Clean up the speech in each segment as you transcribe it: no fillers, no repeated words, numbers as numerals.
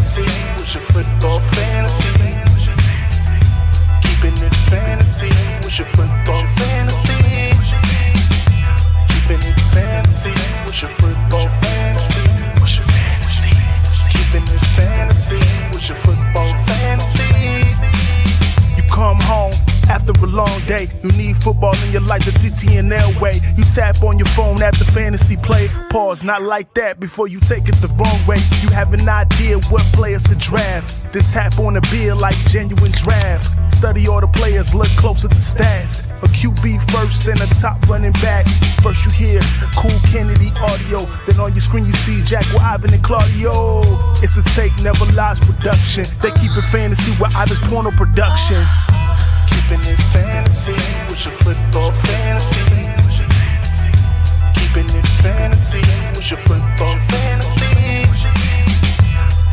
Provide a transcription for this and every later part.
fantasy? What's your football fantasy? Keepin' it fantasy. What's your football fantasy? Keepin' it fantasy. What's your football fantasy? What's your fantasy? Keepin' it fantasy. What's your football fantasy? You come home after a long day, you need football in your life the TTNL way. You tap on your phone after fantasy play. Pause, not like that before you take it the wrong way. You have an idea what players to draft, then tap on a beer like genuine draft. Study all the players, look close at the stats. A QB first, then a top running back. First you hear Cool Kennedy audio, then on your screen you see Jackle, Ivan, and Claudio. It's a Take Never Lies production. They keep it fantasy with Ivan's porno production. Keepin' it fantasy, what's your football fantasy? Keepin' it fantasy, what's your football fantasy?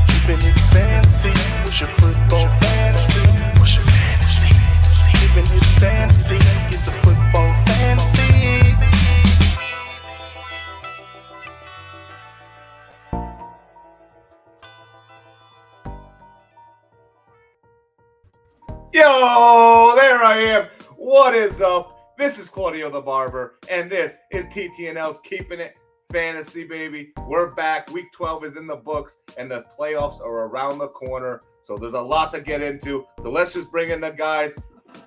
Keepin' it fantasy, what's your football fantasy? What's your fantasy? Keepin' it fantasy, it's a football fantasy. Yo, there I am. What is up? This is Claudio the Barber, and this is TTNL's Keepin' It Fantasy, baby. We're back. Week 12 is in the books, and the playoffs are around the corner, so there's a lot to get into. So let's just bring in the guys.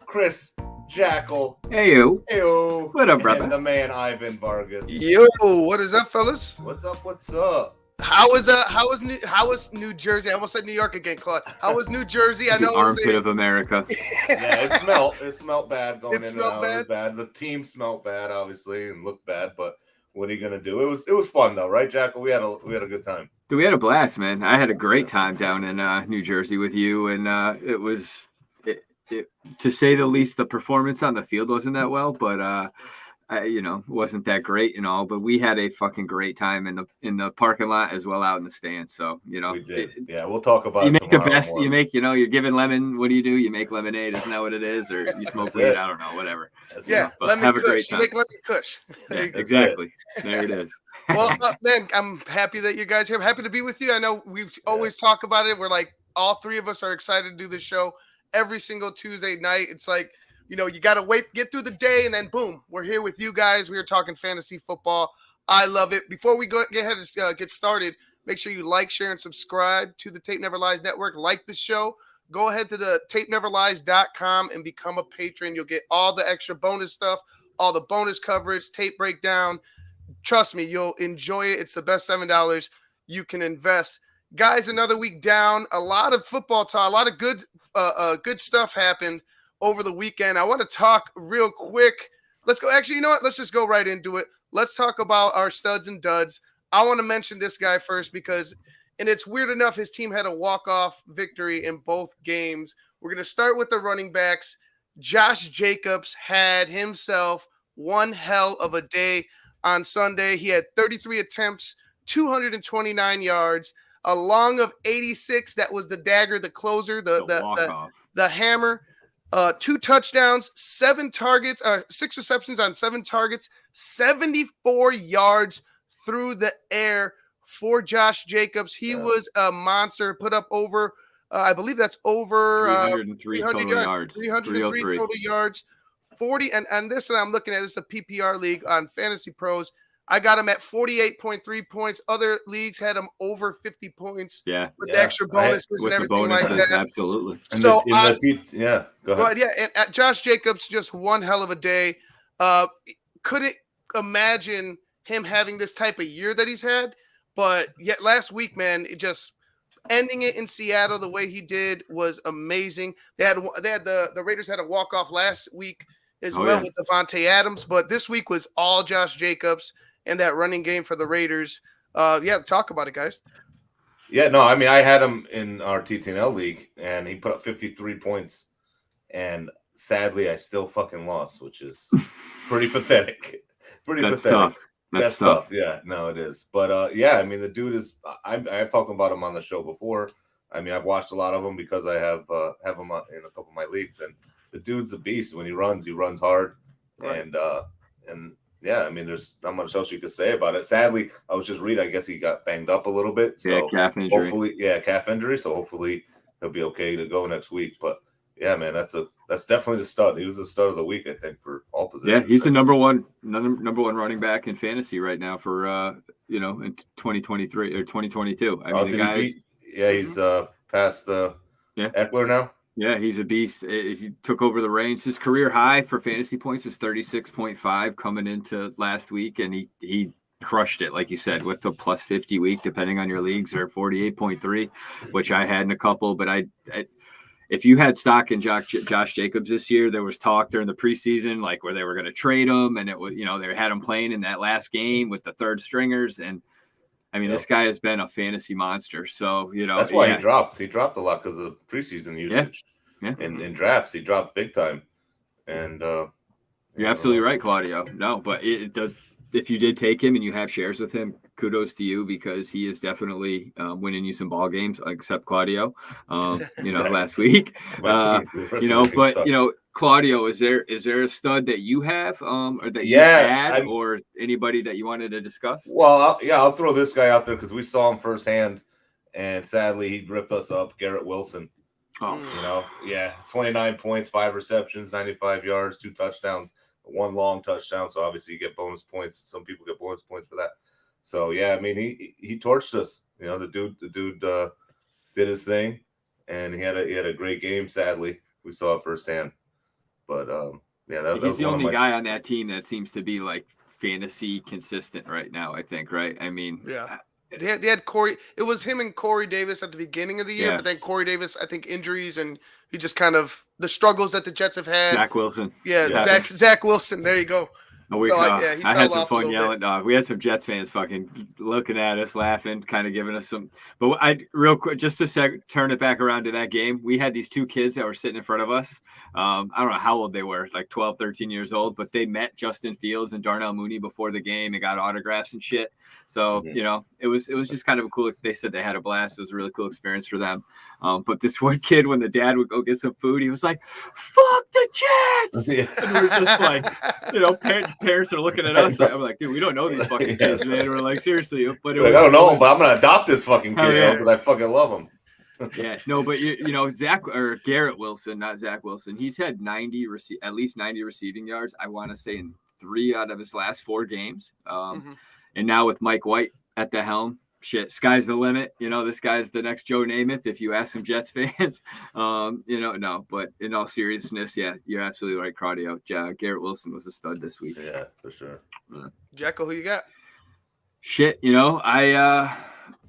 Chris, Jackle. Hey, you. Hey-o. What up, brother? And the man, Ivan Vargas. Yo, what is up, fellas? What's up? What's up? How was New Jersey? I almost said New York again, Claude. How was New Jersey? I know the armpit of America. Yeah, it smelled bad going in and out. It was bad. The team smelled bad, obviously, and looked bad. But what are you gonna do? It was fun though, right, Jackal? We had a good time. Dude, we had a blast, man. I had a great time down in New Jersey with you, and it was, to say the least, the performance on the field wasn't that well, but wasn't that great and all. But we had a fucking great time in the parking lot as well out in the stands. So we did. We'll talk about. You it make the best. More. You make you're giving lemon. What do? You make lemonade. Isn't that what it is? Or you smoke weed? I don't know. Whatever. Lemon have kush. A great time. You make lemon kush. Yeah, exactly. There it is. Well, man, I'm happy that you guys are here. I'm happy to be with you. I know we've always talked about it. We're like, all three of us are excited to do this show every single Tuesday night. It's like, you got to get through the day, and then boom, we're here with you guys. We are talking fantasy football. I love it. Before we get started, make sure you like, share, and subscribe to the Tape Never Lies Network. Like the show. Go ahead to the tapeneverlies.com and become a patron. You'll get all the extra bonus stuff, all the bonus coverage, tape breakdown. Trust me, you'll enjoy it. It's the best $7 you can invest. Guys, another week down. A lot of football talk, a lot of good stuff happened over the weekend. I want to talk real quick. Let's go. Actually, you know what? Let's just go right into it. Let's talk about our studs and duds. I want to mention this guy first because, and it's weird enough, his team had a walk-off victory in both games. We're going to start with the running backs. Josh Jacobs had himself one hell of a day on Sunday. He had 33 attempts, 229 yards, a long of 86. That was the dagger, the closer, the hammer. 2 touchdowns, 7 targets, 6 receptions on 7 targets, 74 yards through the air for Josh Jacobs. He was a monster. Put up over, I believe that's over 303 total yards. 303 total yards. 40, and this, and I'm looking at this, a PPR league on Fantasy Pros. I got him at 48.3 points. Other leagues had him over 50 points. Yeah. With the extra bonuses and everything like that. Absolutely. So, go ahead. Yeah, and Josh Jacobs, just one hell of a day. Couldn't imagine him having this type of year that he's had. But yet last week, man, it just ending it in Seattle the way he did was amazing. The Raiders had a walk-off last week as well with Devontae Adams. But this week was all Josh Jacobs and that running game for the Raiders. Talk about it, guys. Yeah, no, I mean, I had him in our TTNL league, and he put up 53 points. And sadly, I still fucking lost, which is pretty pathetic. That's tough. That's tough. Yeah, no, it is. But, I mean, the dude is – I've talked about him on the show before. I mean, I've watched a lot of them because I have him in a couple of my leagues. And the dude's a beast. When he runs hard. Right. And yeah, I mean, there's not much else you could say about it. Sadly, I was just reading. I guess he got banged up a little bit. So Yeah, calf injury. hopefully, calf injury. So hopefully he'll be okay to go next week. But yeah, man, that's definitely the stud. He was the stud of the week, I think, for all positions. Yeah, he's the number one running back in fantasy right now for in 2023 or 2022. I mean, the guy. He's past Eckler now. Yeah, he's a beast. He took over the reins. His career high for fantasy points is 36.5 coming into last week, and he crushed it, like you said, with the plus 50 week, depending on your leagues, or 48.3, which I had in a couple. But if you had stock in Josh Jacobs this year, there was talk during the preseason, like where they were going to trade him, and it was, they had him playing in that last game with the third stringers, and I mean, this guy has been a fantasy monster. So, that's why he dropped. He dropped a lot because of preseason usage. Yeah. In drafts, he dropped big time. And you're absolutely right, Claudio. No, but it does. If you did take him and you have shares with him, kudos to you, because he is definitely winning you some ball games, except Claudio. Last week. Claudio, is there a stud that you have, or that you had, or anybody that you wanted to discuss? Well, I'll throw this guy out there because we saw him firsthand, and sadly he ripped us up. Garrett Wilson. Oh, 29 points, 5 receptions, 95 yards, 2 touchdowns, 1 long touchdown. So obviously you get bonus points. Some people get bonus points for that. So yeah, I mean he torched us. The dude did his thing, and he had a great game. Sadly, we saw it firsthand. But he's the only guy on that team that seems to be like fantasy consistent right now, I think, right? I mean, yeah. They had Corey. It was him and Corey Davis at the beginning of the year, but then Corey Davis, I think, injuries, and he just kind of the struggles that the Jets have had. Zach Wilson. Yeah. Zach Wilson. There you go. I had some fun yelling. We had some Jets fans fucking looking at us, laughing, kind of giving us some. But real quick, just to turn it back around to that game, we had these 2 kids that were sitting in front of us. I don't know how old they were, like 12, 13 years old, but they met Justin Fields and Darnell Mooney before the game and got autographs and shit. So, it was just kind of a cool. They said they had a blast. It was a really cool experience for them. But this one kid, when the dad would go get some food, he was like, "Fuck the Jets!" And we were just like, parents are looking at us. I'm like, dude, we don't know these fucking kids, man. We're like, seriously. But I don't know him, but I'm gonna adopt this fucking kid because I fucking love him. Yeah, no, but Garrett Wilson, not Zach Wilson. He's had at least 90 receiving yards. I want to say in 3 out of his last 4 games. And now with Mike White at the helm, shit, sky's the limit. This guy's the next Joe Namath, if you ask some Jets fans. No, but in all seriousness, yeah, you're absolutely right, Claudio. Garrett Wilson was a stud this week. Yeah, for sure. Jackal, who you got? Shit,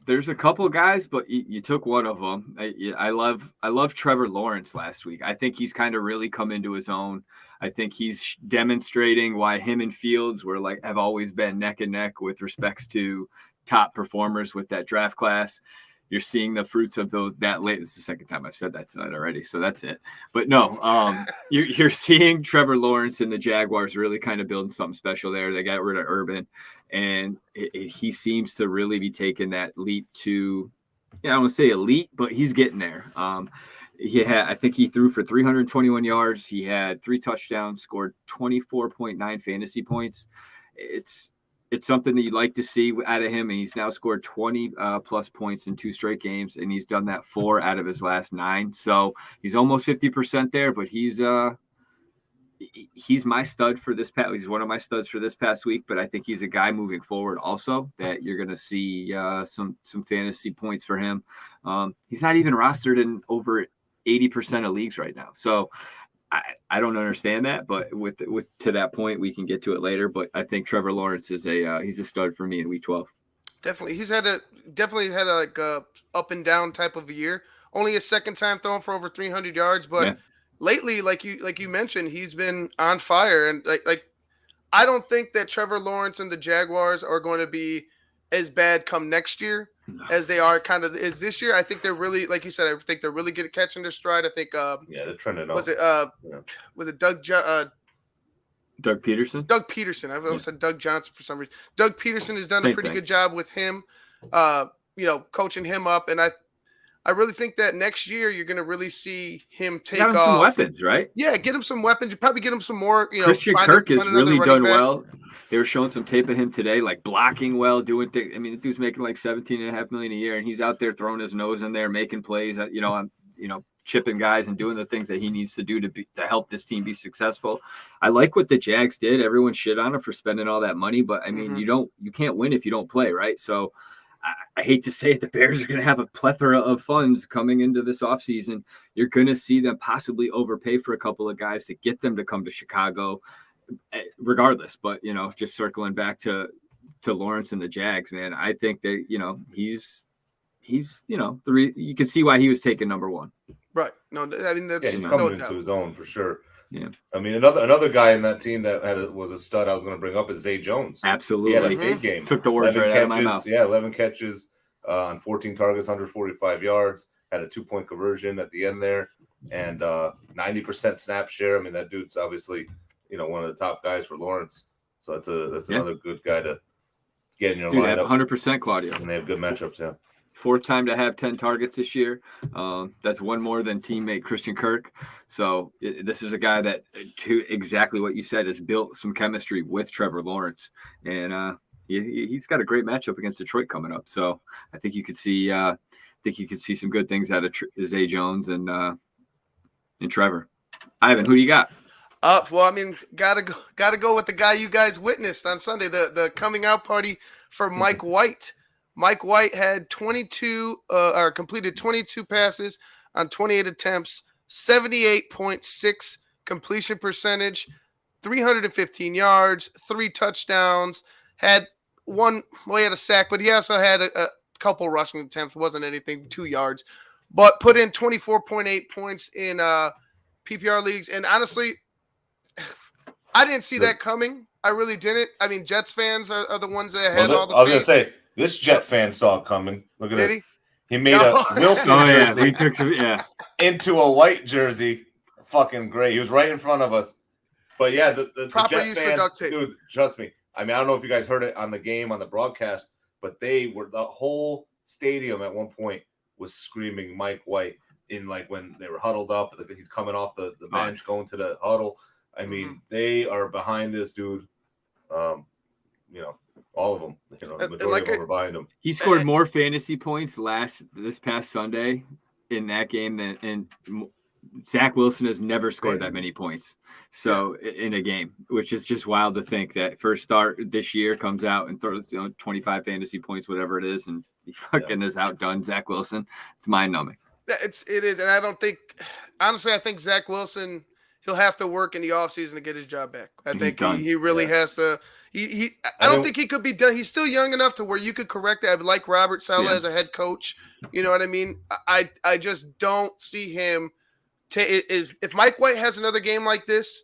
there's a couple guys, but you took one of them. I love Trevor Lawrence last week. I think he's kind of really come into his own. I think he's demonstrating why him and Fields have always been neck and neck with respects to top performers with that draft class. You're seeing the fruits of those that late. It's the second time I've said that tonight already, so that's it. But no, you're seeing Trevor Lawrence and the Jaguars really kind of building something special there. They got rid of Urban, and he seems to really be taking that leap to, I don't want to say elite, but he's getting there. I think he threw for 321 yards. He had 3 touchdowns, scored 24.9 fantasy points. It's something that you'd like to see out of him, and he's now scored 20 plus points in 2 straight games, and he's done that 4 out of his last 9. So he's almost 50% there, but he's my stud for this past. He's one of my studs for this past week, but I think he's a guy moving forward also that you're going to see some fantasy points for him. He's not even rostered in over 80% of leagues right now, so. I don't understand that, but with to that point, we can get to it later. But I think Trevor Lawrence is he's a stud for me in week 12. Definitely, he's had a like a up and down type of a year. Only his second time throwing for over 300 yards, but lately, like you mentioned, he's been on fire. And like I don't think that Trevor Lawrence and the Jaguars are going to be as bad come next year as they are kind of is this year. I think they're really, like you said, I think they're really good at catching their stride. I think they're trending up. Was it Doug Peterson? Doug Peterson. I've always said Doug Johnson for some reason. Doug Peterson has done a pretty good job with him, coaching him up. And I really think that next year you're going to really see him take Got him off. some weapons, right? Yeah, get him some weapons. You probably get him some more. Christian Kirk has really done well. They were showing some tape of him today, like blocking well, doing things. I mean, the dude's making like $17.5 million a year, and he's out there throwing his nose in there, making plays. Chipping guys and doing the things that he needs to do to help this team be successful. I like what the Jags did. Everyone shit on him for spending all that money, but I mean, you can't win if you don't play, right? So I hate to say it, the Bears are going to have a plethora of funds coming into this offseason. You're going to see them possibly overpay for a couple of guys to get them to come to Chicago, regardless. But, just circling back to Lawrence and the Jags, man, I think that, he's you can see why he was taken number one. Right. No, I mean, that's he's coming into his own for sure. Yeah. I mean, another guy in that team that was a stud I was going to bring up is Zay Jones. Absolutely. He had a big game. Took the words right out of my mouth. Yeah, 11 catches on 14 targets, 145 yards. Had a 2-point conversion at the end there, and 90% snap share. I mean, that dude's obviously, one of the top guys for Lawrence. So that's another good guy to get in your lineup. 100% Claudio. And they have good matchups, yeah. Fourth time to have 10 targets this year. That's one more than teammate Christian Kirk. So this is a guy that, to exactly what you said, has built some chemistry with Trevor Lawrence. And he's got a great matchup against Detroit coming up. So I think you could see some good things out of Zay Jones and Trevor. Ivan, who do you got? Well, I mean, gotta go with the guy you guys witnessed on Sunday, the coming out party for Mike White. Mike White had completed 22 passes on 28 attempts, 78.6 completion percentage, 315 yards, 3 touchdowns. He had a sack, but he also had a couple rushing attempts. Wasn't anything, 2 yards, but put in 24.8 points in PPR leagues. And honestly, I didn't see that coming. I really didn't. I mean, Jets fans are the ones that had all the. I was going to say. This Jet fan saw it coming. Look at this. He made a Wilson jersey we took some, into a white jersey. Fucking great. He was right in front of us. But yeah, the proper Jet use fans, for duct tape. dude, trust me. I mean, I don't know if you guys heard it on the game, on the broadcast, but the whole stadium at one point was screaming Mike White in like when they were huddled up. He's coming off the bench, going to the huddle. I mean, they are behind this dude. All of them, the majority of them are behind him. He scored more fantasy points this past Sunday in that game than Zach Wilson has never scored that many points. So in a game, which is just wild to think that first start this year comes out and throws 25 fantasy points, whatever it is, and he fucking has outdone Zach Wilson. It's mind numbing. It is, and I think Zach Wilson, he'll have to work in the offseason to get his job back. I think he really has to. I don't think he could be done. He's still young enough to where you could correct it. I would like Robert Saleh as a head coach. You know what I mean? I just don't see him. If Mike White has another game like this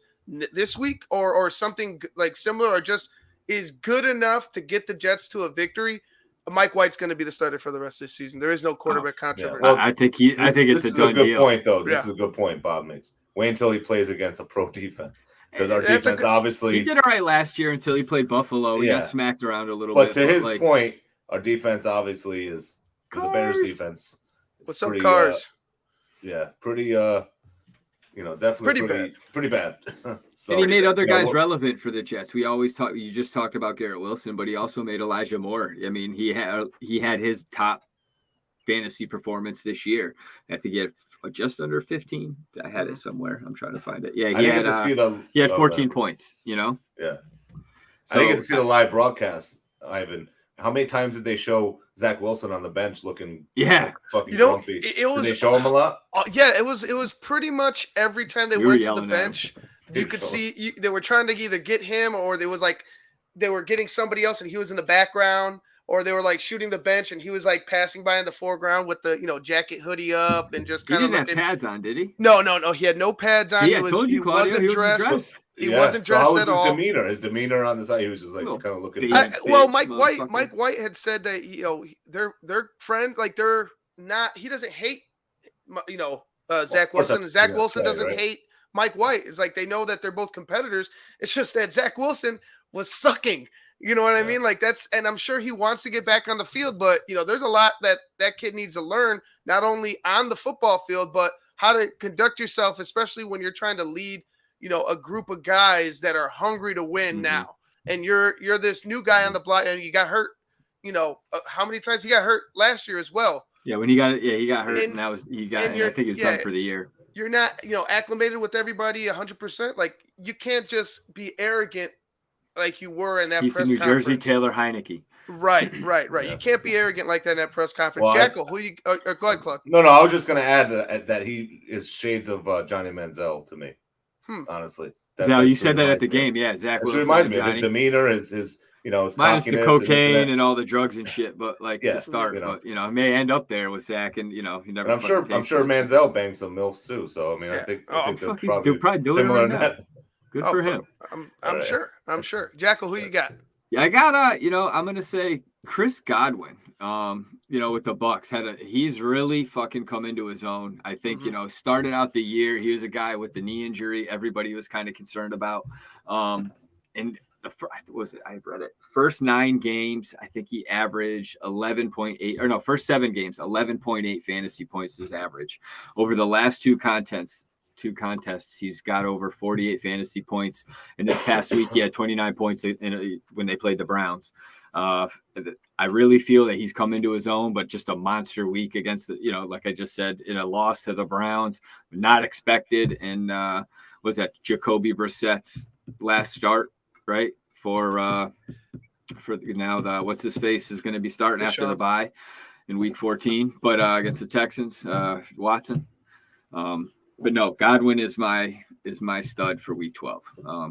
week or something like similar, or just is good enough to get the Jets to a victory, Mike White's going to be the starter for the rest of the season. There is no quarterback controversy. Well, I think it's a done deal. Point, though. This is a good point Bob makes. Wait until he plays against a pro defense. Because our defense obviously... He did all right last year until he played Buffalo. He got smacked around a little bit. But to his point, our defense obviously is the Bears defense. What's up, Cars? Pretty definitely pretty bad. So, and he made other guys relevant for the Jets. You just talked about Garrett Wilson, but he also made Elijah Moore. I mean, he had his top fantasy performance this year. I think he had just under 15. I had it somewhere. I'm trying to find it. Yeah, he had 14 points, Yeah. So, I didn't get to see the live broadcast, Ivan. How many times did they show Zach Wilson on the bench looking fucking grumpy? Did they show him a lot? It was pretty much every time they went to the bench. You could see they were trying to either get him or they were getting somebody else and he was in the background. Or they were like shooting the bench, and he was like passing by in the foreground with the jacket hoodie up and just kind of looking. He didn't have pads on, did he? No. He had no pads on. See, he wasn't dressed. He wasn't dressed at all. His demeanor on the side, he was just like kind of looking. Mike White had said that they're friends, like they're not. He doesn't hate Zach Wilson. Zach Wilson doesn't hate Mike White. It's like they know that they're both competitors. It's just that Zach Wilson was sucking. You know what I mean? Like and I'm sure he wants to get back on the field, but there's a lot that kid needs to learn, not only on the football field, but how to conduct yourself, especially when you're trying to lead, a group of guys that are hungry to win now. And you're this new guy on the block, and you got hurt. How many times he got hurt last year as well? Yeah, when he got hurt, and that was I think he was done for the year. You're not, acclimated with everybody 100%. Like, you can't just be arrogant like you were in that press conference. He's the New Jersey Taylor Heineke. Right. Yeah. You can't be arrogant like that in that press conference. Well, Jackal, go ahead, Claude. No, I was just going to add that he is shades of Johnny Manziel to me, honestly. Now, you said that at the game. Yeah, Zach Wilson reminds me of his demeanor, his his minus the cocaine and all the drugs and shit, but to start, but it may end up there with Zach, and he never. And I'm sure Manziel bangs some milfs too. So I mean, I think they're probably similar in that. Good for him. I'm sure. Jackal, who you got? Yeah, I got I'm gonna say Chris Godwin. With the Bucks he's really fucking come into his own. I think started out the year, he was a guy with the knee injury everybody was kind of concerned about. And I read it. First 9 games, I think he averaged 11.8, or no, first 7 games, 11.8 fantasy points is average. Over the last two contests, he's got over 48 fantasy points. And this past week, he had 29 points when they played the Browns. I really feel that he's come into his own, but just a monster week against like I just said, in a loss to the Browns, not expected. And was that Jacoby Brissett's last start, right? For now, what's his face is going to be starting after the bye in week 14, but against the Texans, Watson. But no, Godwin is my stud for week 12.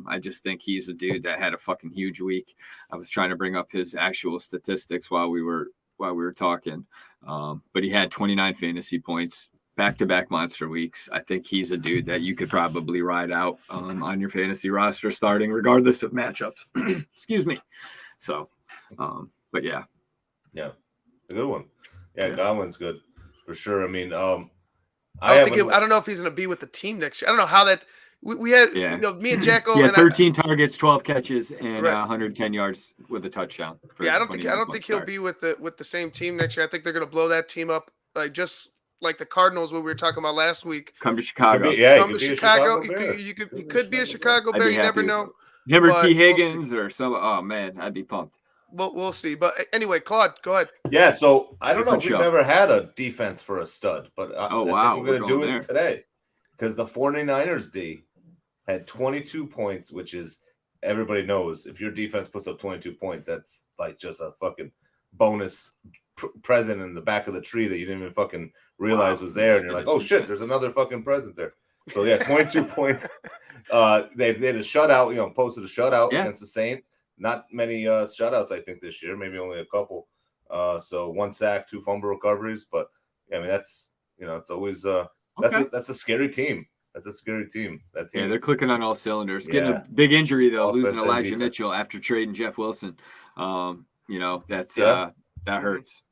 I just think he's a dude that had a fucking huge week. I was trying to bring up his actual statistics while we were talking, but he had 29 fantasy points, back-to-back monster weeks. I think he's a dude that you could probably ride out on your fantasy roster starting regardless of matchups. Excuse me. So, but yeah, a good one. Yeah, Godwin's good for sure. I mean, I don't know if he's going to be with the team next year. I don't know how that we had. Me and Jackal. Yeah, 13 targets, 12 catches, and 110 yards with a touchdown. I don't think he'll be with the same team next year. I think they're going to blow that team up, just like the Cardinals, what we were talking about last week. Come to Chicago. Come to Chicago. He could be a Chicago Bear. You never know. Remember T. Higgins or some? Oh man, I'd be pumped. We'll see. But anyway, Claude, go ahead. Yeah, so I don't know if we've never had a defense for a stud, but I think we're going to do it today because the 49ers D had 22 points, which is, everybody knows, if your defense puts up 22 points, that's like just a fucking bonus present in the back of the tree that you didn't even fucking realize was there. And you're like, oh shit, there's another fucking present there. So yeah, 22 points. They had a shutout, posted a shutout against the Saints. Not many shutouts, I think, this year. Maybe only a couple. So 1 sack, 2 fumble recoveries. But I mean, that's it's always that's a scary team. That's a scary team. That team. Yeah, they're clicking on all cylinders. Getting a big injury though, losing Elijah Mitchell after trading Jeff Wilson. That's that hurts.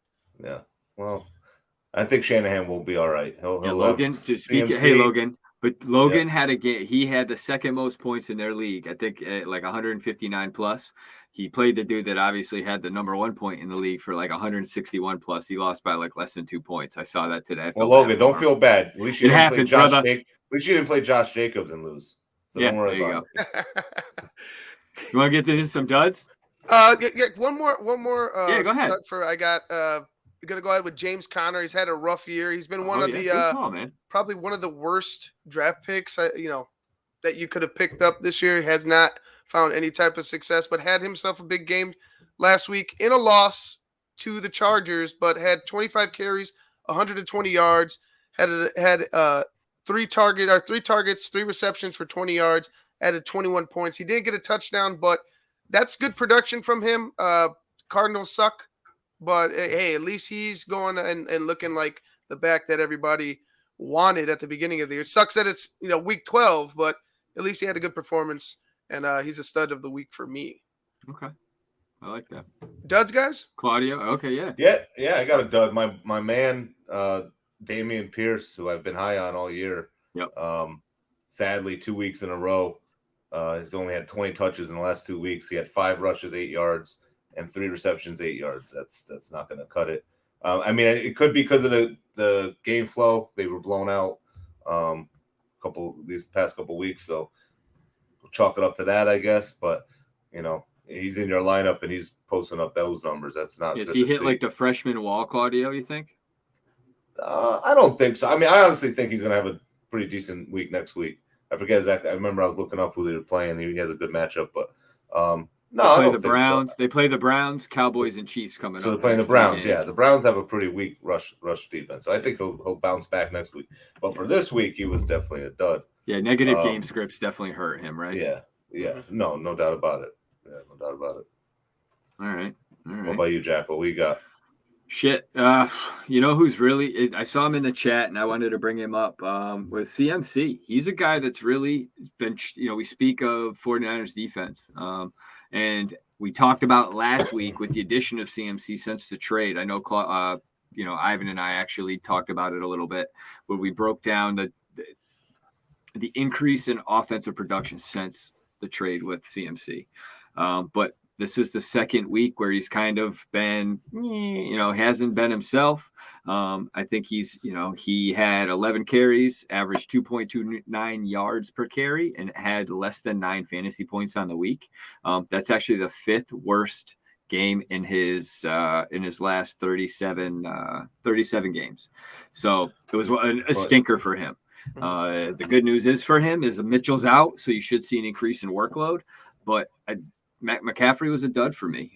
Yeah. Well, I think Shanahan will be all right. He'll Logan. Hey, Logan. But Logan had a game. He had the second most points in their league. I think like 159 plus. He played the dude that obviously had the number 1 point in the league for like 161 plus. He lost by like less than 2 points. I saw that today. Well, Logan, don't feel bad. At least you didn't play Josh. At least you didn't play Josh Jacobs and lose. So don't worry about it. You want to get into some duds? One more. Go ahead. I got. Gonna go ahead with James Conner. He's had a rough year. He's been one of the probably one of the worst draft picks that you could have picked up this year. He has not found any type of success, but had himself a big game last week in a loss to the Chargers, but had 25 carries, 120 yards, had 3 targets, 3 receptions for 20 yards, added 21 points. He didn't get a touchdown, but that's good production from him. Cardinals suck. But hey, at least he's going and looking like the back that everybody wanted at the beginning of the year. It sucks that it's week 12, but at least he had a good performance, and he's a stud of the week for me. Okay, I like that. Duds, guys. Claudio. Okay, yeah. I got a dud. My man, Damian Pierce, who I've been high on all year. Yep. Sadly, 2 weeks in a row, He's only had 20 touches in the last 2 weeks. He had 5 rushes, 8 yards, and 3 receptions, 8 yards. That's not going to cut it. I mean, it could be because of the game flow. They were blown out these past couple weeks, so we'll chalk it up to that, I guess. But he's in your lineup and he's posting up those numbers. That's not. Yes, he hit like the freshman wall, Claudio. You think? I don't think so. I mean, I honestly think he's going to have a pretty decent week next week. I forget exactly. I remember I was looking up who they were playing. He has a good matchup, but no, I don't think Browns. so. They play the Browns, Cowboys, and Chiefs coming up. So they're playing the Browns. Yeah, the Browns have a pretty weak rush defense. So I think he'll bounce back next week. But for this week, he was definitely a dud. Yeah, negative game scripts definitely hurt him, right? Yeah. No doubt about it. Yeah, no doubt about it. All right. What about you, Jackal? What you got? Shit. You know who's really I saw him in the chat and I wanted to bring him up with CMC. He's a guy that's really been, we speak of 49ers defense. And we talked about last week with the addition of CMC since the trade. I know, Ivan and I actually talked about it a little bit, where we broke down the increase in offensive production since the trade with CMC. But this is the second week where he's kind of been, hasn't been himself. I think he had 11 carries, averaged 2.29 yards per carry, and had less than 9 fantasy points on the week. That's actually the 5th worst game in his last 37 games. So it was a stinker for him. The good news is for him is Mitchell's out, so you should see an increase in workload. But McCaffrey was a dud for me.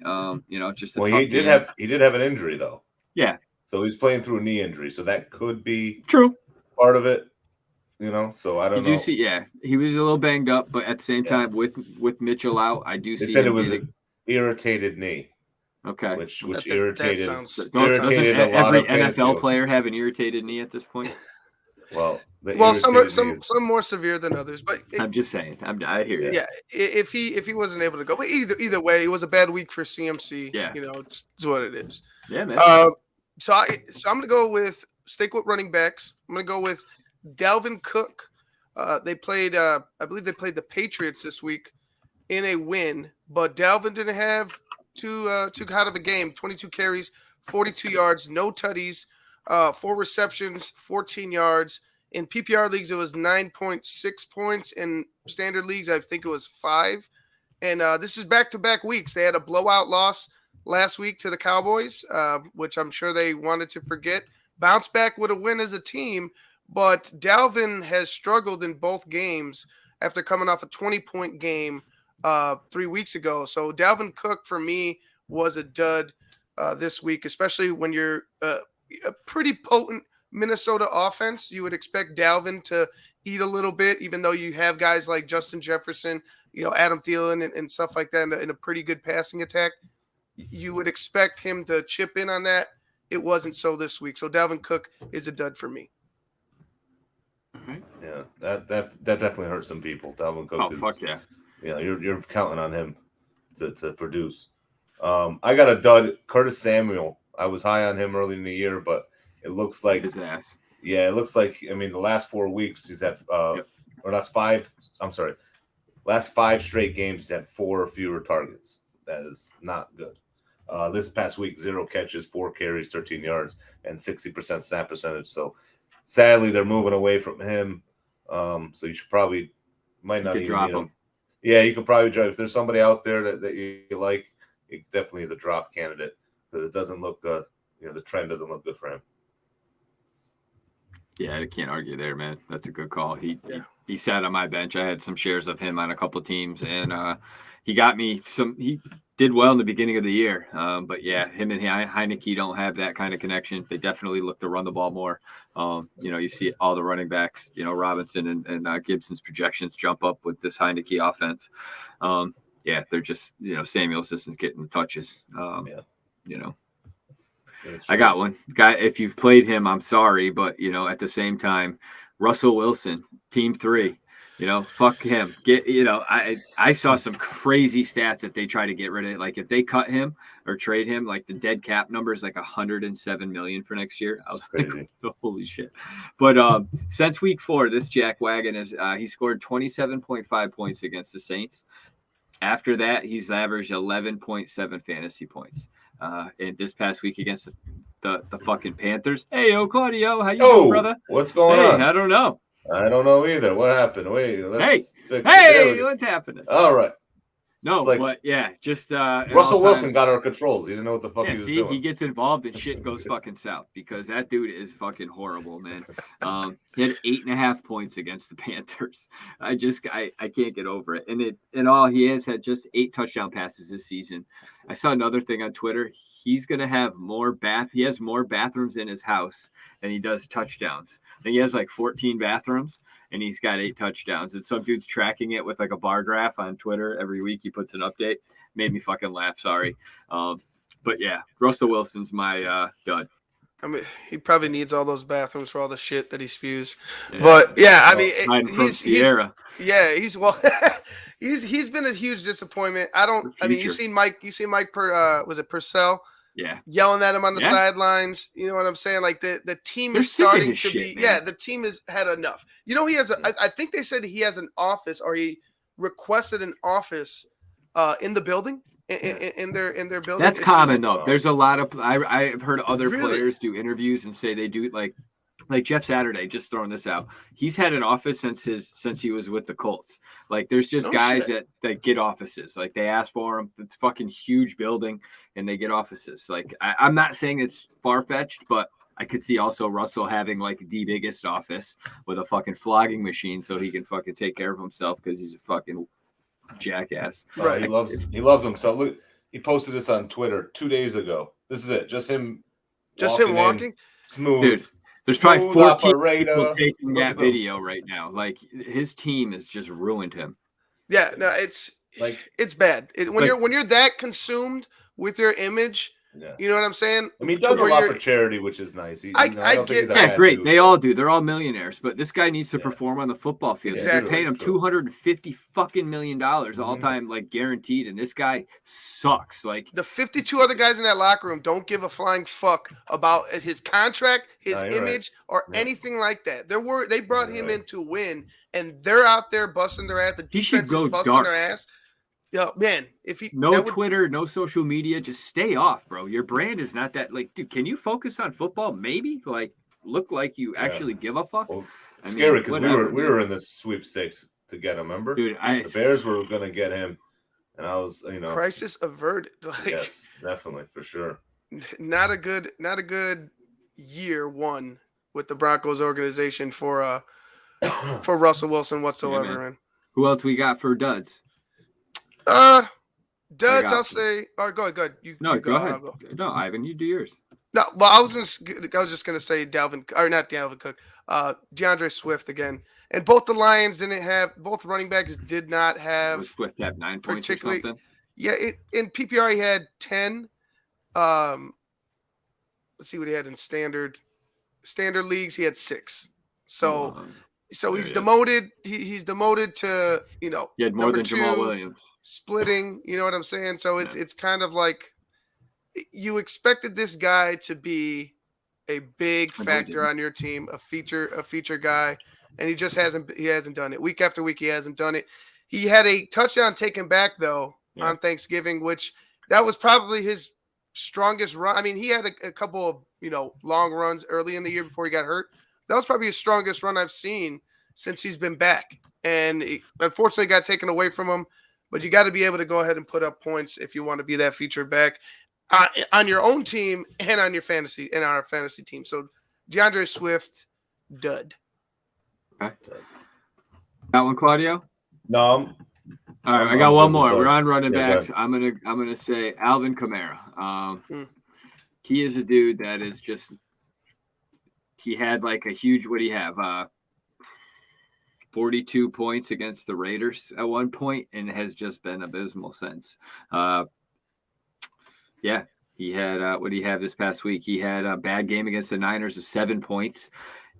Just he did have an injury though. Yeah. So he's playing through a knee injury, so that could be true part of it. So I don't know. You do see, he was a little banged up, but at the same time, with Mitchell out, I do see. They said it was an irritated knee. Okay. Which irritated. Doesn't every NFL player have an irritated knee at this point? Well, some more severe than others, but I'm just saying. I hear you. Yeah, if he wasn't able to go, but either way, it was a bad week for CMC. Yeah, it's what it is. Yeah, man. So I'm gonna stick with running backs. I'm gonna go with Dalvin Cook. They played, I believe they played the Patriots this week in a win, but Dalvin didn't have too hot of a game. 22 carries, 42 yards, no tutties. 4 receptions, 14 yards. In PPR leagues, it was 9.6 points. In standard leagues, I think it was 5. And this is back-to-back weeks. They had a blowout loss last week to the Cowboys, which I'm sure they wanted to forget. Bounce back with a win as a team, but Dalvin has struggled in both games after coming off a 20-point game 3 weeks ago. So Dalvin Cook, for me, was a dud this week, especially when you're a pretty potent Minnesota offense. You would expect Dalvin to eat a little bit, even though you have guys like Justin Jefferson, Adam Thielen and stuff like that in a pretty good passing attack. You would expect him to chip in on that. It wasn't so this week. So Dalvin Cook is a dud for me. Yeah, that definitely hurts some people. Dalvin Cook. Oh, fuck yeah. You're counting on him to produce. I got a dud. Curtis Samuel. I was high on him early in the year, but it looks like his ass. Yeah, it looks like, the last 4 weeks he's had last 5 straight games he's had 4 or fewer targets. That is not good. This past week, 0 catches, 4 carries, 13 yards, and 60% snap percentage. So sadly, they're moving away from him. So you might not even drop need him. him. Yeah, you could probably drop. If there's somebody out there that you like, it definitely is a drop candidate. Because it doesn't look the trend doesn't look good for him. Yeah, I can't argue there, man. That's a good call. He sat on my bench. I had some shares of him on a couple teams, and he got me some. He did well in the beginning of the year, but yeah, him and Heineke don't have that kind of connection. They definitely look to run the ball more. You see all the running backs, Robinson and Gibson's projections jump up with this Heineke offense. They're just Samuels isn't getting the touches. I got one guy. If you've played him, I'm sorry, but at the same time, Russell Wilson, team 3. Fuck him. I saw some crazy stats if they try to get rid of it. Like if they cut him or trade him, like the dead cap number is like 107 million for next year. I was crazy. Like, holy shit. But since week 4, this Jack Wagon is he scored 27.5 points against the Saints. After that, he's averaged 11.7 fantasy points. And this past week against the fucking Panthers. Hey, Claudio, how you doing, brother? What's going on? I don't know. I don't know either. What happened? Wait, let's fix it. Hey, what's happening? All right. No, but yeah, just Russell Wilson got our controls. He didn't know what the fuck he was doing. He gets involved and shit goes fucking south because that dude is fucking horrible, man. He had 8.5 points against the Panthers. I can't get over it. And he has had just 8 touchdown passes this season. I saw another thing on Twitter. He's gonna have he has more bathrooms in his house than he does touchdowns. I think he has like 14 bathrooms and he's got 8 touchdowns. And some dude's tracking it with like a bar graph on Twitter every week. He puts an update. Made me fucking laugh. Sorry. But yeah, Russell Wilson's my dud. I mean, he probably needs all those bathrooms for all the shit that he spews. Yeah. But yeah, I mean, he's been a huge disappointment. You seen Mike was it Purcell? Yeah. Yelling at him on the sidelines. You know what I'm saying? Like the team is starting to be, the team has had enough. He has I think they said he has an office, or he requested an office in the building. In their building. That's common though. There's a lot of I've heard other players do interviews and say they do like Jeff Saturday, just throwing this out. He's had an office since he was with the Colts. Like there's just guys that get offices. Like they ask for them. It's a fucking huge building and they get offices. Like I'm not saying it's far-fetched, but I could see also Russell having like the biggest office with a fucking flogging machine so he can fucking take care of himself because he's a fucking jackass. Right. He loves himself. Look, he posted this on Twitter 2 days ago. This is it. Just him walking smooth. Dude, there's probably 14 people taking that video right now. Like his team has just ruined him. Yeah, no, it's bad. When you're that consumed with your image, you know what I'm saying? I mean, he does a lot for charity, which is nice. I get that. Great. They all do. They're all millionaires, but this guy needs to perform on the football field. Exactly. They're paying him $250 fucking million all time, like guaranteed, and this guy sucks. Like the 52 other guys in that locker room don't give a flying fuck about his contract, his image, or anything like that. They brought him in to win, and they're out there busting their ass. The defense is busting their ass. Yeah, man. Twitter, no social media, just stay off, bro. Your brand is not that. Like, dude, can you focus on football? Maybe like look like you actually give a fuck. Well, it's scary because we were in this sweepstakes to get him. Remember, dude? The Bears were gonna get him, and I was, crisis averted. Yes, definitely for sure. Not a good year one with the Broncos organization for Russell Wilson whatsoever. Yeah, man. Who else we got for duds? Duds, I'll say. All right, go ahead. Go ahead. No, Ivan, you do yours. No, well, I was just gonna say not Dalvin Cook, DeAndre Swift again, and both the Lions both running backs did not have. Swift have 9 points or something. Yeah, in PPR he had 10. Let's see what he had in standard leagues. He had 6. So he's demoted. He's demoted to He had more than Jamal Williams. Splitting, you know what I'm saying? So it's kind of like you expected this guy to be a big factor on your team, a feature guy, and he just hasn't done it. Week after week he hasn't done it. He had a touchdown taken back though on Thanksgiving, which that was probably his strongest run. I mean, he had a couple of long runs early in the year before he got hurt. That was probably his strongest run I've seen since he's been back. And he unfortunately got taken away from him. But you got to be able to go ahead and put up points if you want to be that featured back on your own team and on our fantasy team. So DeAndre Swift, dud. Okay. That one, Claudio? No. All right, I got one more. We're on running backs. I'm gonna say Alvin Kamara. He is a dude that is just. He had like a huge. What do you have? 42 points against the Raiders at one point, and has just been abysmal since. He had what did he have this past week? He had a bad game against the Niners with 7 points.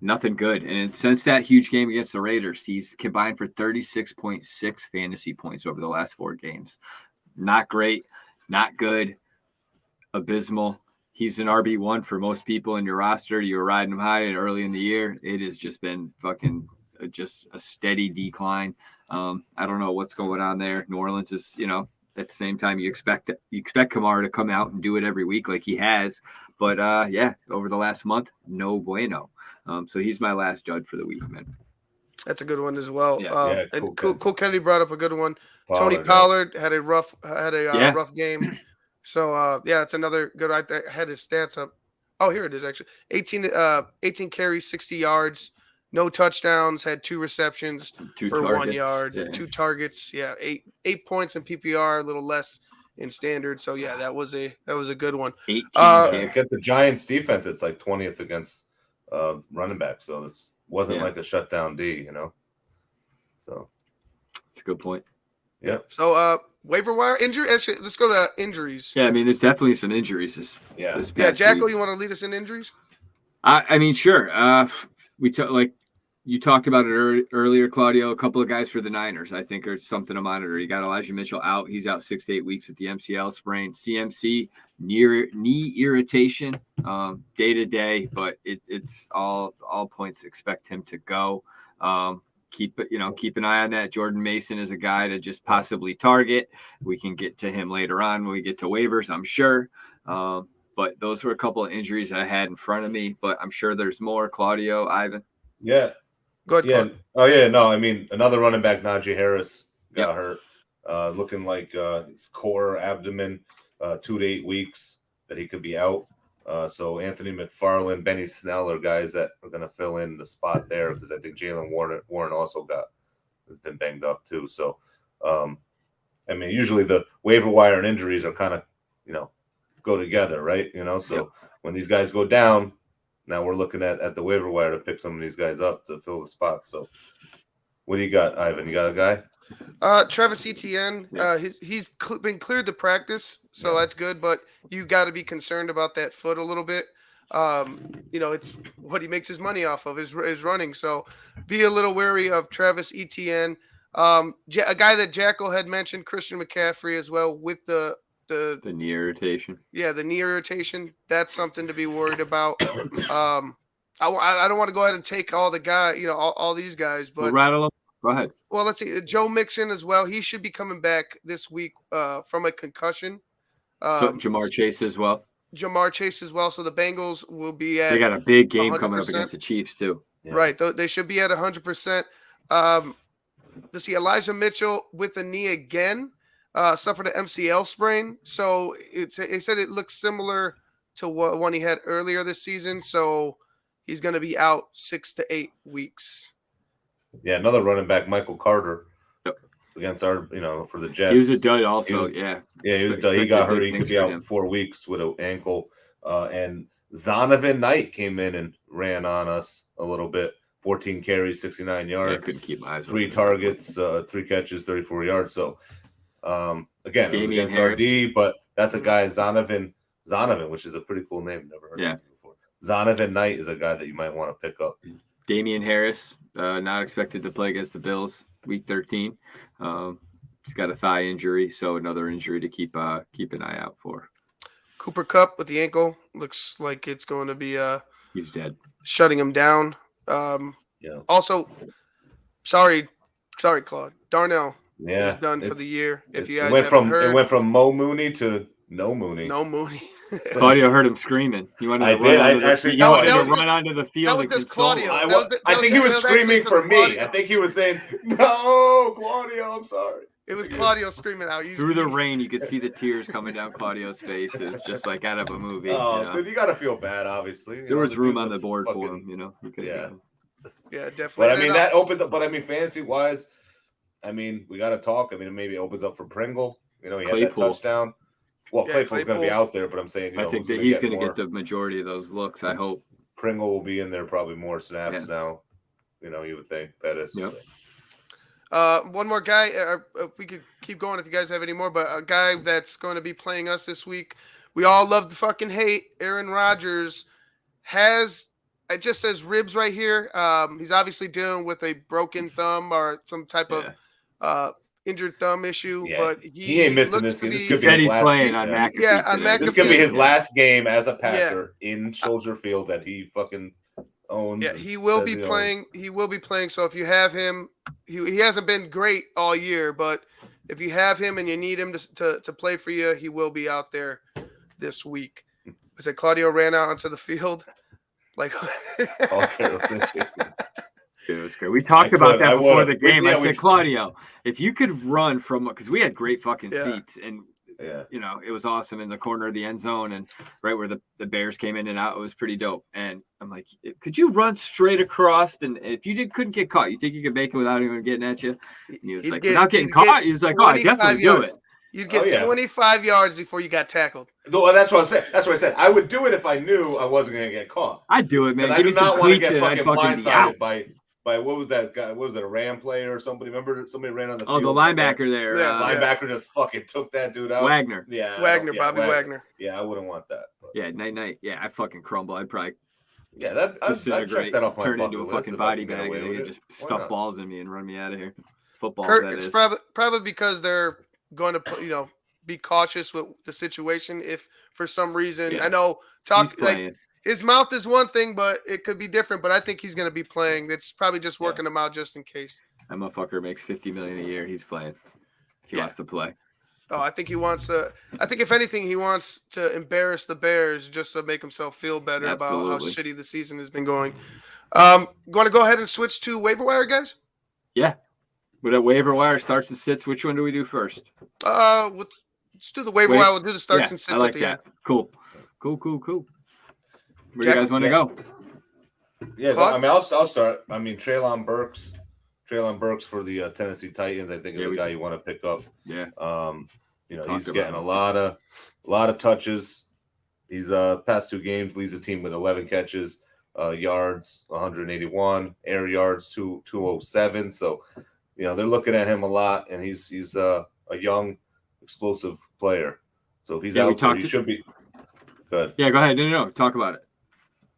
Nothing good. And since that huge game against the Raiders, he's combined for 36.6 fantasy points over the last 4 games. Not great, not good, abysmal. He's an RB1 for most people in your roster. You were riding him high and early in the year. It has just been fucking just a steady decline. I don't know what's going on there. New Orleans is, at the same time, you expect Kamara to come out and do it every week like he has. But, over the last month, no bueno. So he's my last dud for the week, man. That's a good one as well. Yeah, and Cool Kennedy brought up a good one. Pollard, Tony Pollard had a rough game. So it's another good. I had his stats up. Oh, here it is actually. 18 carries, 60 yards, no touchdowns, had 2 receptions for targets. 1 yard, 2 targets. Yeah, 8 points in PPR, a little less in standard. So that was a good one. 18. Get the Giants defense. It's like 20th against running back. So it wasn't like a shutdown D, So that's a good point. Yeah. So waiver wire injury. Actually, let's go to injuries. Yeah, I mean, there's definitely some injuries. This Jackle, week. you want to lead us in injuries? I mean, sure. You talked about it earlier, Claudio. A couple of guys for the Niners, I think, are something to monitor. You got Elijah Mitchell out; he's out 6 to 8 weeks with the MCL sprain. CMC knee irritation, day to day, but it's all points expect him to go. Keep an eye on that. Jordan Mason is a guy to just possibly target. We can get to him later on when we get to waivers, I'm sure. But those were a couple of injuries I had in front of me, but I'm sure there's more. Claudio, Ivan. Yeah. Go ahead. Yeah. Oh, yeah. No, I mean, another running back, Najee Harris, got hurt. Looking like his core abdomen, 2 to 8 weeks that he could be out. So Anthony McFarland, Benny Snell are guys that are going to fill in the spot there because I think Jalen Warren also has been banged up too. So, I mean, usually the waiver wire and injuries are kind of, go together, right? So when these guys go down, now we're looking at the waiver wire to pick some of these guys up to fill the spot. So what do you got, Ivan? You got a guy? Travis Etienne, he's been cleared to practice, so that's good. But you got to be concerned about that foot a little bit. It's what he makes his money off of is running. So be a little wary of Travis Etienne. A guy that Jackle had mentioned, Christian McCaffrey as well, with the knee irritation. Yeah, the knee irritation. That's something to be worried about. I don't want to go ahead and take all the guys, all these guys, but we'll rattle them. Go ahead. Well, let's see. Joe Mixon as well. He should be coming back this week from a concussion. So Jamar Chase as well. So the Bengals will be at. They got a big game 100%. Coming up against the Chiefs too. Yeah. Right. They should be at 100%. Let's see. Elijah Mitchell with the knee again. Suffered an MCL sprain. So it said it looks similar to one he had earlier this season. So he's going to be out 6 to 8 weeks. Yeah, another running back, Michael Carter, against our, for the Jets. He was a dud also, Yeah, he was dud. He got hurt. He could be out 4 weeks with an ankle. And Zonovan Knight came in and ran on us a little bit. 14 carries, 69 yards. I couldn't keep my eyes 3 targets, 3 catches, 34 yards. So, again, it was against Harris. RD, but that's a guy, Zonovan, which is a pretty cool name. Never heard of him before. Zonovan Knight is a guy that you might want to pick up. Damian Harris, not expected to play against the Bills week 13. He's got a thigh injury, so another injury to keep an eye out for. Cooper Kupp with the ankle looks like it's going to be he's dead, shutting him down. Also, sorry, Claude. Darnell is done for the year. If you guys it went from Mo Mooney to no Mooney. No Mooney. Claudio heard him screaming. He wanted to run onto the field. That was just Claudio. I think he was screaming for me. Claudio. I think he was saying, "No, Claudio, I'm sorry." It was Claudio screaming out. Through the rain, you could see the tears coming down Claudio's face. It's just like out of a movie. Dude, you got to feel bad, obviously. There was room on the board for him, Yeah, definitely. But I mean, that opened up. But I mean, fantasy-wise, I mean, we got to talk. I mean, it maybe opens up for Pringle. He had that touchdown. Well, Claypool's going to be out there, but I'm saying, I think that he's going to get the majority of those looks. I hope Pringle will be in there probably more snaps now. You would think Pettis. Yep. One more guy. We could keep going if you guys have any more, but a guy that's going to be playing us this week, we all love the fucking hate. Aaron Rodgers it just says ribs right here. He's obviously dealing with a broken thumb or some type of injured thumb issue, but he ain't missing this game. This could be his last playing game. On McAfee on today. McAfee. This could be his last game as a Packer in Soldier Field that he fucking owns. Yeah, he will be playing. He will be playing. So if you have him, he hasn't been great all year, but if you have him and you need him to play for you, he will be out there this week. I said Claudio ran out onto the field. Like, Dude, it's great. We talked about that before the game. I said, Claudio, if you could run from, because we had great fucking seats, and you know, it was awesome in the corner of the end zone and right where the Bears came in and out. It was pretty dope. And I'm like, could you run straight across? And if you couldn't get caught, you think you could make it without even getting at you? And he was like, without getting caught, he was like, oh, I definitely do it. You'd get 25 yards before you got tackled. Well, that's what I said. That's what I said. I would do it if I knew I wasn't going to get caught. I'd do it, man. I do not want to get fucking blindsided by what was that guy? What was it, a Ram player or somebody? Remember somebody ran on the field? Oh, the linebacker there. Yeah, linebacker just fucking took that dude out. Wagner. Yeah. Bobby Wagner. Yeah, I wouldn't want that. But. Yeah, night. Yeah, I fucking crumble. I'd probably I'd check that off my turn into a fucking body bag and they just stuff balls in me and run me out of here. Football, it's probably because they're going to be cautious with the situation. If for some reason, I know his mouth is one thing, but it could be different. But I think he's going to be playing. It's probably just working him out just in case. That motherfucker makes $50 million a year. He's playing. He wants to play. Oh, I think he wants to. I think if anything, he wants to embarrass the Bears just to make himself feel better about how shitty the season has been going. Want to go ahead and switch to waiver wire, guys? Yeah. But at waiver wire starts and sits. Which one do we do first? Let's do the waiver wire. We'll do the starts and sits at the end. Cool. Where do you guys want to go? Yeah, I mean, I'll start. I mean, Treylon Burks for the Tennessee Titans. I think is the guy you want to pick up. Yeah. He's getting a lot of touches. He's past 2 games leads the team with 11 catches, yards 181, air yards 207. So, they're looking at him a lot, and he's a young, explosive player. So if he's out there, he should be good. Yeah, go ahead. No, talk about it.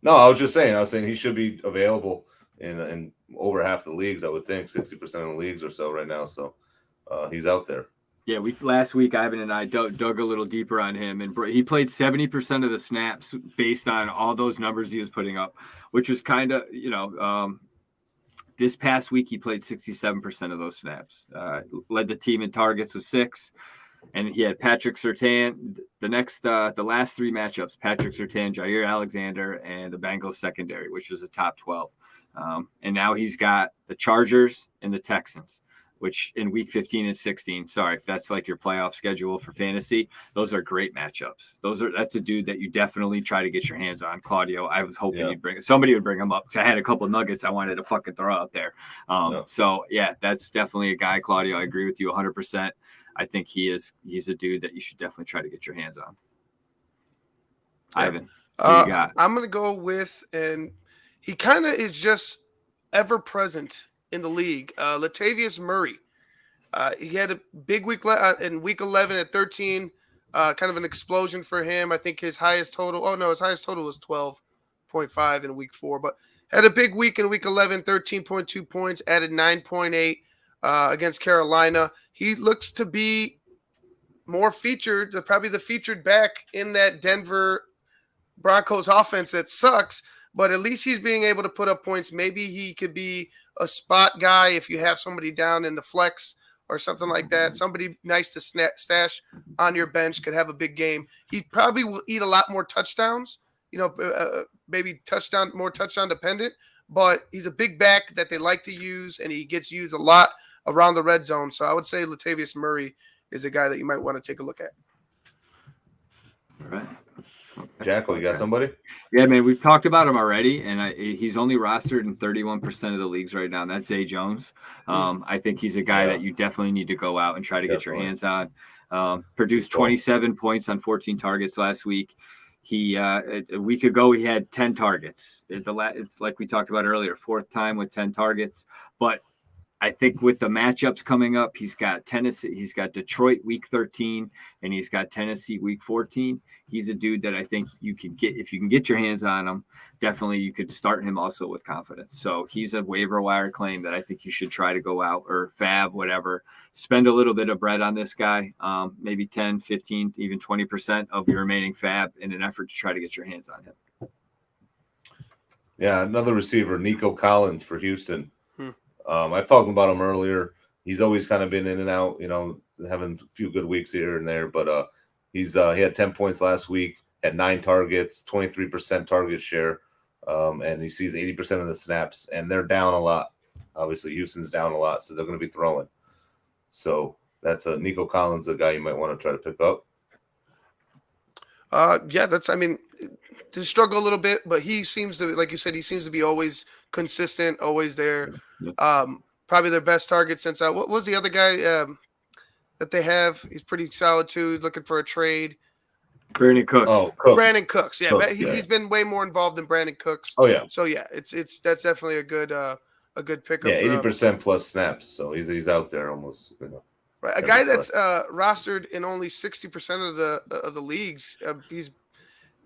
No, I was saying he should be available in over half the leagues, I would think, 60% of the leagues or so right now. So he's out there. Yeah, last week, Ivan and I dug a little deeper on him, and he played 70% of the snaps based on all those numbers he was putting up, which was kind of, this past week he played 67% of those snaps. Led the team in targets with 6. And he had Patrick Surtain. The last 3 matchups, Patrick Surtain, Jair Alexander, and the Bengals secondary, which was a top 12. And now he's got the Chargers and the Texans, which in week 15 and 16, if that's like your playoff schedule for fantasy, those are great matchups. That's a dude that you definitely try to get your hands on, Claudio. I was hoping somebody would bring him up because I had a couple of nuggets I wanted to fucking throw out there. So that's definitely a guy, Claudio. I agree with you 100%. I think he's a dude that you should definitely try to get your hands on. Ivan, what you got? I'm going to go with, and he kind of is just ever present in the league, Latavius Murray. He had a big week in week 11 at 13, kind of an explosion for him. I think his highest total was 12.5 in week 4, but had a big week in week 11, 13.2 points, added 9.8 against Carolina. He looks to be more featured, probably the featured back in that Denver Broncos offense that sucks, but at least he's being able to put up points. Maybe he could be a spot guy if you have somebody down in the flex or something like that. Somebody nice to stash on your bench could have a big game. He probably will eat a lot more touchdowns, maybe more touchdown dependent, but he's a big back that they like to use, and he gets used a lot around the red zone. So I would say Latavius Murray is a guy that you might want to take a look at. All right. Jackle, you got somebody? Yeah, man, we've talked about him already, and he's only rostered in 31% of the leagues right now. And that's Zay Jones. I think he's a guy that you definitely need to go out and try to get your hands on. Produced 27 points on 14 targets last week. A week ago, he had 10 targets. It's like we talked about earlier, 4th time with 10 targets. But I think with the matchups coming up, he's got Tennessee, he's got Detroit week 13, and he's got Tennessee week 14. He's a dude that I think you can get, if you can get your hands on him, definitely you could start him also with confidence. So he's a waiver wire claim that I think you should try to go out, or fab, whatever. Spend a little bit of bread on this guy, maybe 10, 15, even 20% of your remaining fab in an effort to try to get your hands on him. Yeah, another receiver, Nico Collins for Houston. I've talked about him earlier. He's always kind of been in and out, having a few good weeks here and there. But he had 10 points last week, had 9 targets, 23% target share, and he sees 80% of the snaps. And they're down a lot. Obviously, Houston's down a lot, so they're going to be throwing. So that's Nico Collins, a guy you might want to try to pick up. To struggle a little bit, but he seems to, like you said, he seems to be always consistent, always there. Probably their best target since what was the other guy that they have? He's pretty solid too. He's looking for a trade. Brandon Cooks. Oh, Cooks. Brandon Cooks. Yeah, Cooks, he's been way more involved than Brandon Cooks. Oh yeah. So yeah, it's that's definitely a good pickup. Yeah, 80% plus snaps. So he's out there almost. Right, a guy that's rostered in only 60% of the leagues.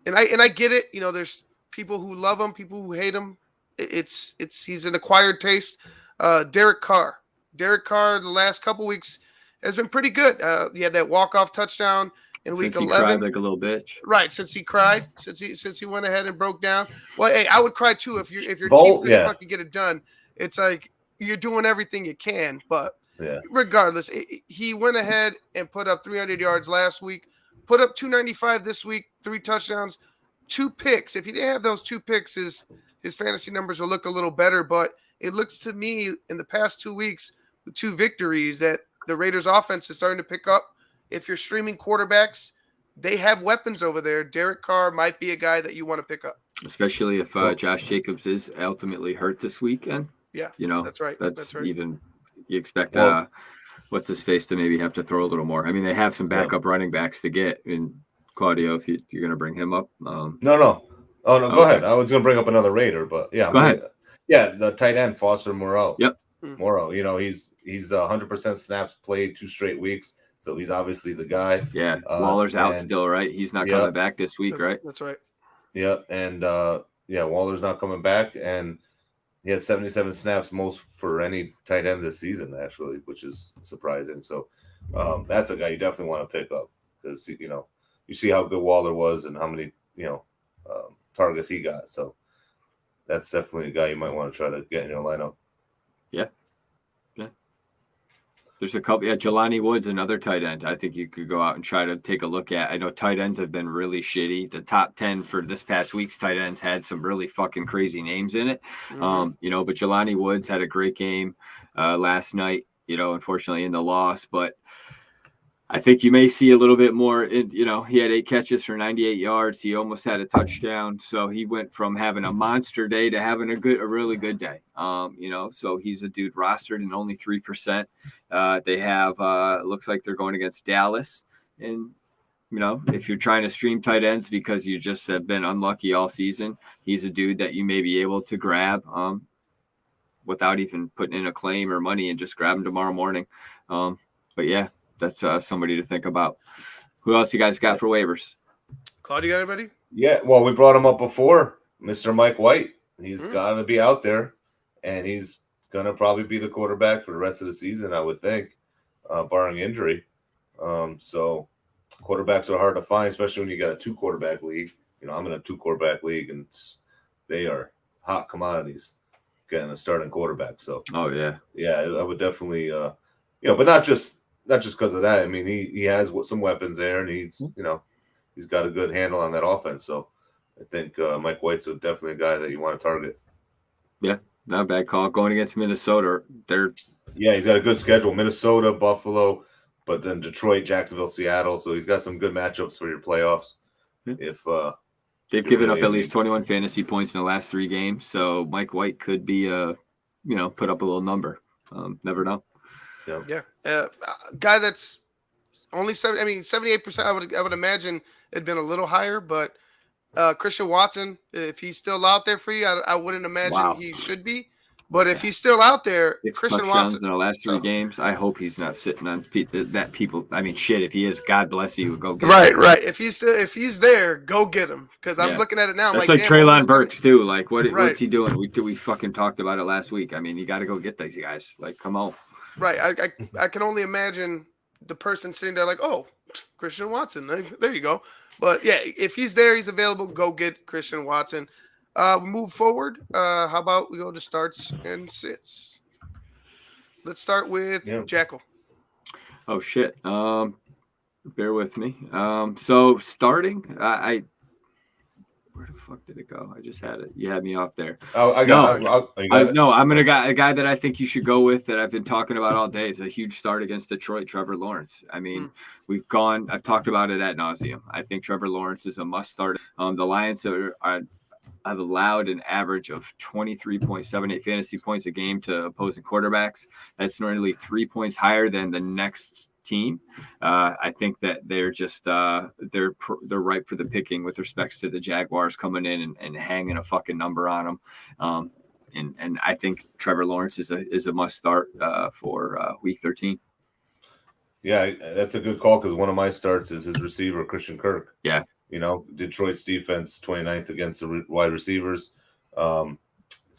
And I get it. There's people who love him, people who hate him. He's an acquired taste. Derek Carr. Derek Carr, the last couple weeks has been pretty good. He had that walk-off touchdown in week 11. Cried like a little bitch. Right, since he cried, since he went ahead and broke down. Well, hey, I would cry too if your team couldn't fucking get it done. It's like you're doing everything you can, but regardless, he went ahead and put up 300 yards last week, put up 295 this week, 3 touchdowns, 2 picks. If he didn't have those 2 picks, his fantasy numbers will look a little better, but it looks to me in the past 2 weeks with 2 victories that the Raiders offense is starting to pick up. If you're streaming quarterbacks, they have weapons over there. Derek Carr might be a guy that you want to pick up. Especially if Josh Jacobs is ultimately hurt this weekend. Yeah, that's right. That's right. Even you expect what's his face to maybe have to throw a little more. I mean, they have some backup running backs to get. And Claudio, if you're going to bring him up. No. Oh, no, go ahead. I was going to bring up another Raider, but yeah. Go ahead. Yeah, the tight end, Foster Moreau. Yep. Moreau, he's 100% snaps played 2 straight weeks, so he's obviously the guy. Yeah, Waller's out still, right? He's not coming back this week, right? That's right. Yep, and Waller's not coming back, and he had 77 snaps, most for any tight end this season, actually, which is surprising. So that's a guy you definitely want to pick up because you see how good Waller was and how many targets he got. So that's definitely a guy you might want to try to get in your lineup. Yeah. There's a couple. Yeah, Jelani Woods, another tight end. I think you could go out and try to take a look at. I know tight ends have been really shitty. The top 10 for this past week's tight ends had some really fucking crazy names in it. But Jelani Woods had a great game last night. Unfortunately in the loss, but I think you may see a little bit more. He had 8 catches for 98 yards. He almost had a touchdown. So he went from having a monster day to having a really good day. So he's a dude rostered in only 3%. They have, looks like they're going against Dallas. And, if you're trying to stream tight ends because you just have been unlucky all season, he's a dude that you may be able to grab without even putting in a claim or money and just grab him tomorrow morning. But yeah. That's somebody to think about. Who else you guys got for waivers? Claudio, you got anybody? Yeah, well, we brought him up before, Mr. Mike White. He's got to be out there, and he's going to probably be the quarterback for the rest of the season, I would think, barring injury. So quarterbacks are hard to find, especially when you got a 2-quarterback league. I'm in a 2-quarterback league, and they are hot commodities getting a starting quarterback. So, yeah, I would definitely, but not just because of that. I mean, he has some weapons there, and he's got a good handle on that offense. So I think Mike White's definitely a guy that you want to target. Yeah, not a bad call. Going against Minnesota, he's got a good schedule. Minnesota, Buffalo, but then Detroit, Jacksonville, Seattle. So he's got some good matchups for your playoffs. If they've given up at least 21 fantasy points in the last 3 games, so Mike White could be put up a little number. Never know. Yeah. Guy that's only 78%. I would imagine it'd been a little higher, but Christian Watson, if he's still out there for you, I wouldn't imagine he should be. But if he's still out there, 6 Christian touchdowns Watson in the last 3 games. I hope he's not sitting on that people. I mean, shit. If he is, God bless you. Go get him. Right. If he's there, go get him. Because I'm looking at it now. I'm That's like damn, Treylon Burks too. Like, Right. what's he doing? We fucking talked about it last week. I mean, you got to go get these guys. Like, come on. Right. I can only imagine the person sitting there like, oh, Christian Watson. There you go. But yeah, if he's there, he's available. Go get Christian Watson. Move forward. How about we go to starts and sits? Let's start with Jackle. Oh shit. Bear with me. So starting, I where the fuck did it go? I just had it. You had me off there. Oh, I got it. No, I'm gonna a guy that I think you should go with that I've been talking about all day. Is a huge start against Detroit, Trevor Lawrence. I mean, I've talked about it ad nauseum. I think Trevor Lawrence is a must start. The Lions have allowed an average of 23.78 fantasy points a game to opposing quarterbacks. That's nearly 3 points higher than the next team. I think that they're just they're ripe for the picking with respects to the Jaguars coming in and hanging a fucking number on them. And I think Trevor Lawrence is a must start for Week 13. Yeah, that's a good call because one of my starts is his receiver, Christian Kirk. Yeah. You know, Detroit's defense 29th against the wide receivers. So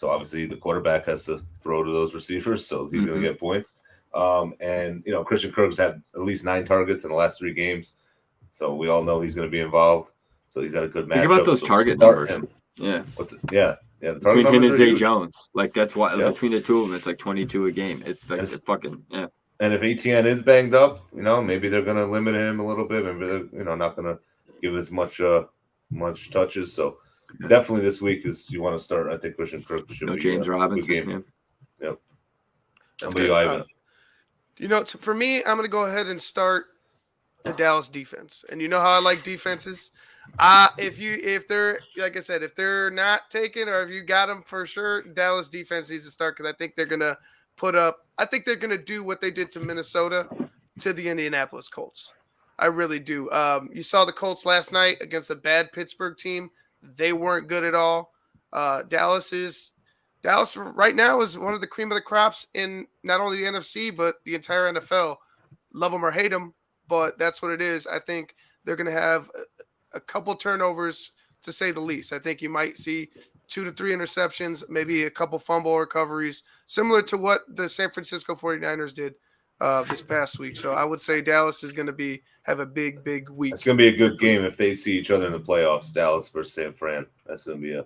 obviously the quarterback has to throw to those receivers, so he's going to get points. And, you know, Christian Kirk's had at least 9 targets in the last 3 games. So we all know he's going to be involved. So he's got a good matchup. Think about those target numbers. Yeah. The target between him and Zay huge. Jones. Like, that's why between the two of them, it's like 22 a game. It's like it's fucking, yeah. And if ATN is banged up, you know, maybe they're going to limit him a little bit. Maybe they're, you know, not going to give as much touches. So definitely this week is you want to start. I think Christian Kirk should be James Robinson. Good game. Yeah. Yep. How about you, Ivan? You know, for me, I'm going to go ahead and start the Dallas defense. And you know how I like defenses. If they're like I said, if they're not taken or if you got them for sure, Dallas defense needs to start because I think they're going to they're going to do what they did to Minnesota to the Indianapolis Colts. I really do. You saw the Colts last night against a bad Pittsburgh team. They weren't good at all. Dallas right now is one of the cream of the crops in not only the NFC, but the entire NFL. Love them or hate them, but that's what it is. I think they're going to have a couple turnovers, to say the least. I think you might see 2 to 3 interceptions, maybe a couple fumble recoveries, similar to what the San Francisco 49ers did this past week. So I would say Dallas is going to have a big week. It's going to be a good game if they see each other in the playoffs, Dallas versus San Fran. That's going to be a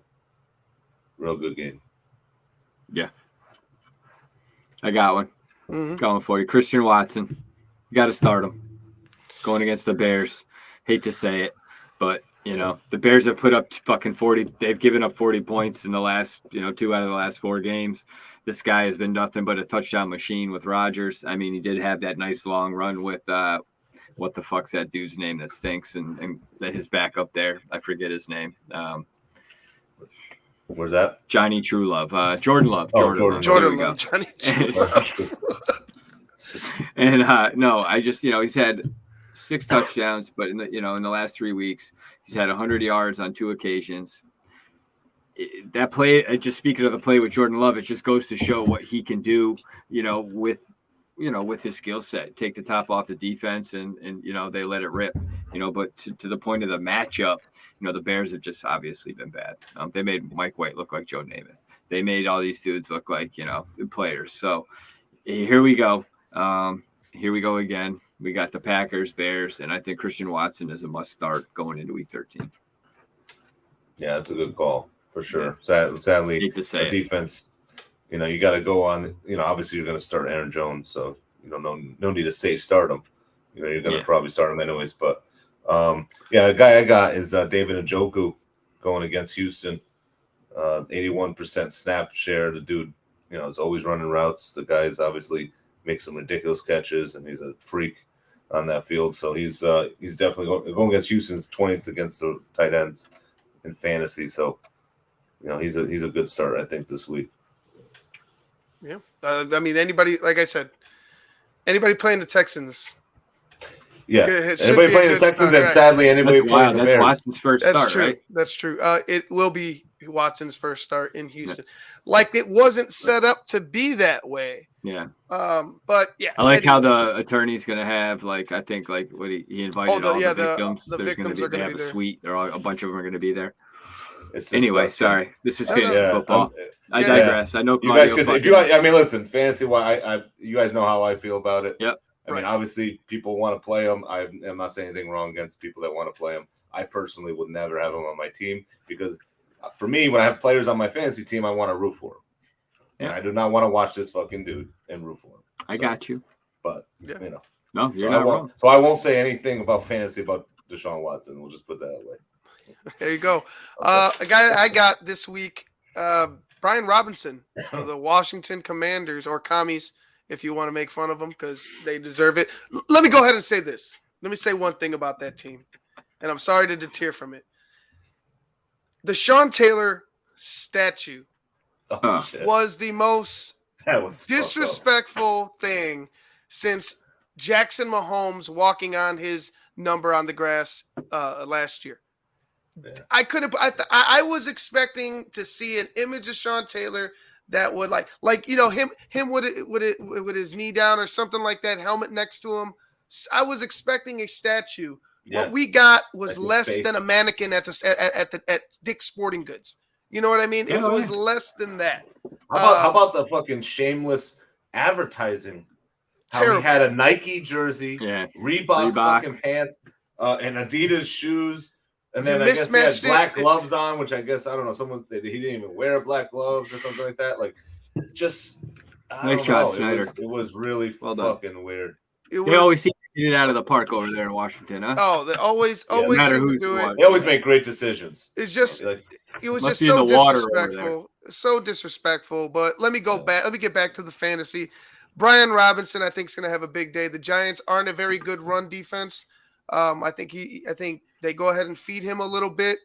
real good game. Yeah. I got one. Going for you. Christian Watson. You got to start him. Going against the Bears. Hate to say it, but, you know, the Bears have put up fucking 40. They've given up 40 points in the last, 2 out of the last 4 games. This guy has been nothing but a touchdown machine with Rodgers. I mean, he did have that nice long run with what the fuck's that dude's name that stinks and his backup there. I forget his name. Where's that? Johnny True Love. Jordan Love. Jordan Love. Johnny True Love. And no, I just, he's had 6 touchdowns, but in the last 3 weeks, he's had 100 yards on 2 occasions. That play, just speaking of the play with Jordan Love, it just goes to show what he can do, with his skill set. Take the top off the defense and they let it rip, but to the point of the matchup, the Bears have just obviously been bad. They made Mike White look like Joe Namath. They made all these dudes look like, good players. So here we go. Here we go again. We got the Packers, Bears, and I think Christian Watson is a must start going into Week 13. Yeah, that's a good call for sure. Sadly, the defense, you got to go on. Obviously you're going to start Aaron Jones, so no need to say start him. You're going to probably start him anyways. But a guy I got is David Njoku going against Houston. 81% snap share. The dude, is always running routes. The guy's obviously makes some ridiculous catches, and he's a freak on that field. So he's definitely going against Houston's 20th against the tight ends in fantasy. So he's a good start, I think, this week. Yeah, I mean, anybody, like I said, anybody playing the Texans, Yeah. It should Anybody be a playing the good Texans, start, and right. sadly anybody That's playing wild. the That's Bears. Watson's first That's start, true. right? That's true. It will be Watson's first start in Houston. Like it wasn't set up to be that way. Yeah. But yeah. I like how anyway. the attorney's going to have, like, I think, like, what he invited all the victims. The There's going victims to are be, they going have to be a there. suite. A bunch of them are going to be there. It's Anyway, disgusting. sorry. This is No, no. fantasy football. I digress. I know You guys Claudio could, if you, I mean, listen, fantasy. Why you guys know how I feel about it. Yep. I mean, obviously, people want to play them. I'm not saying anything wrong against people that want to play them. I personally would never have them on my team because, for me, when I have players on my fantasy team, I want to root for them. Yeah. And I do not want to watch this fucking dude and root for him. I got you. But you know, no, you're not wrong. So I won't say anything about fantasy about Deshaun Watson. We'll just put that away. There you go. A guy I got this week, Brian Robinson of the Washington Commanders, or Commies, if you want to make fun of them, because they deserve it. Let me go ahead and say this. Let me say one thing about that team, and I'm sorry to deter from it. The Sean Taylor statue was the most disrespectful thing since Jackson Mahomes walking on his number on the grass last year. Yeah. I was expecting to see an image of Sean Taylor that would like him with his knee down or something like that, helmet next to him. I was expecting a statue. Yeah. What we got was less than a mannequin at Dick's Sporting Goods. You know what I mean? It was less than that. How about the fucking shameless advertising? How he had a Nike jersey, Reebok fucking pants, and Adidas shoes. And then I guess he had black gloves on, which I guess, I don't know, he didn't even wear black gloves or something like that. Like, just, nice job, Snyder. It was really fucking weird. They always seem to get it out of the park over there in Washington, huh? Oh, they always seem to do it. They always make great decisions. It's just, it was just so disrespectful. So disrespectful. But let me go back. Let me get back to the fantasy. Brian Robinson, I think, is going to have a big day. The Giants aren't a very good run defense. I think they go ahead and feed him a little bit.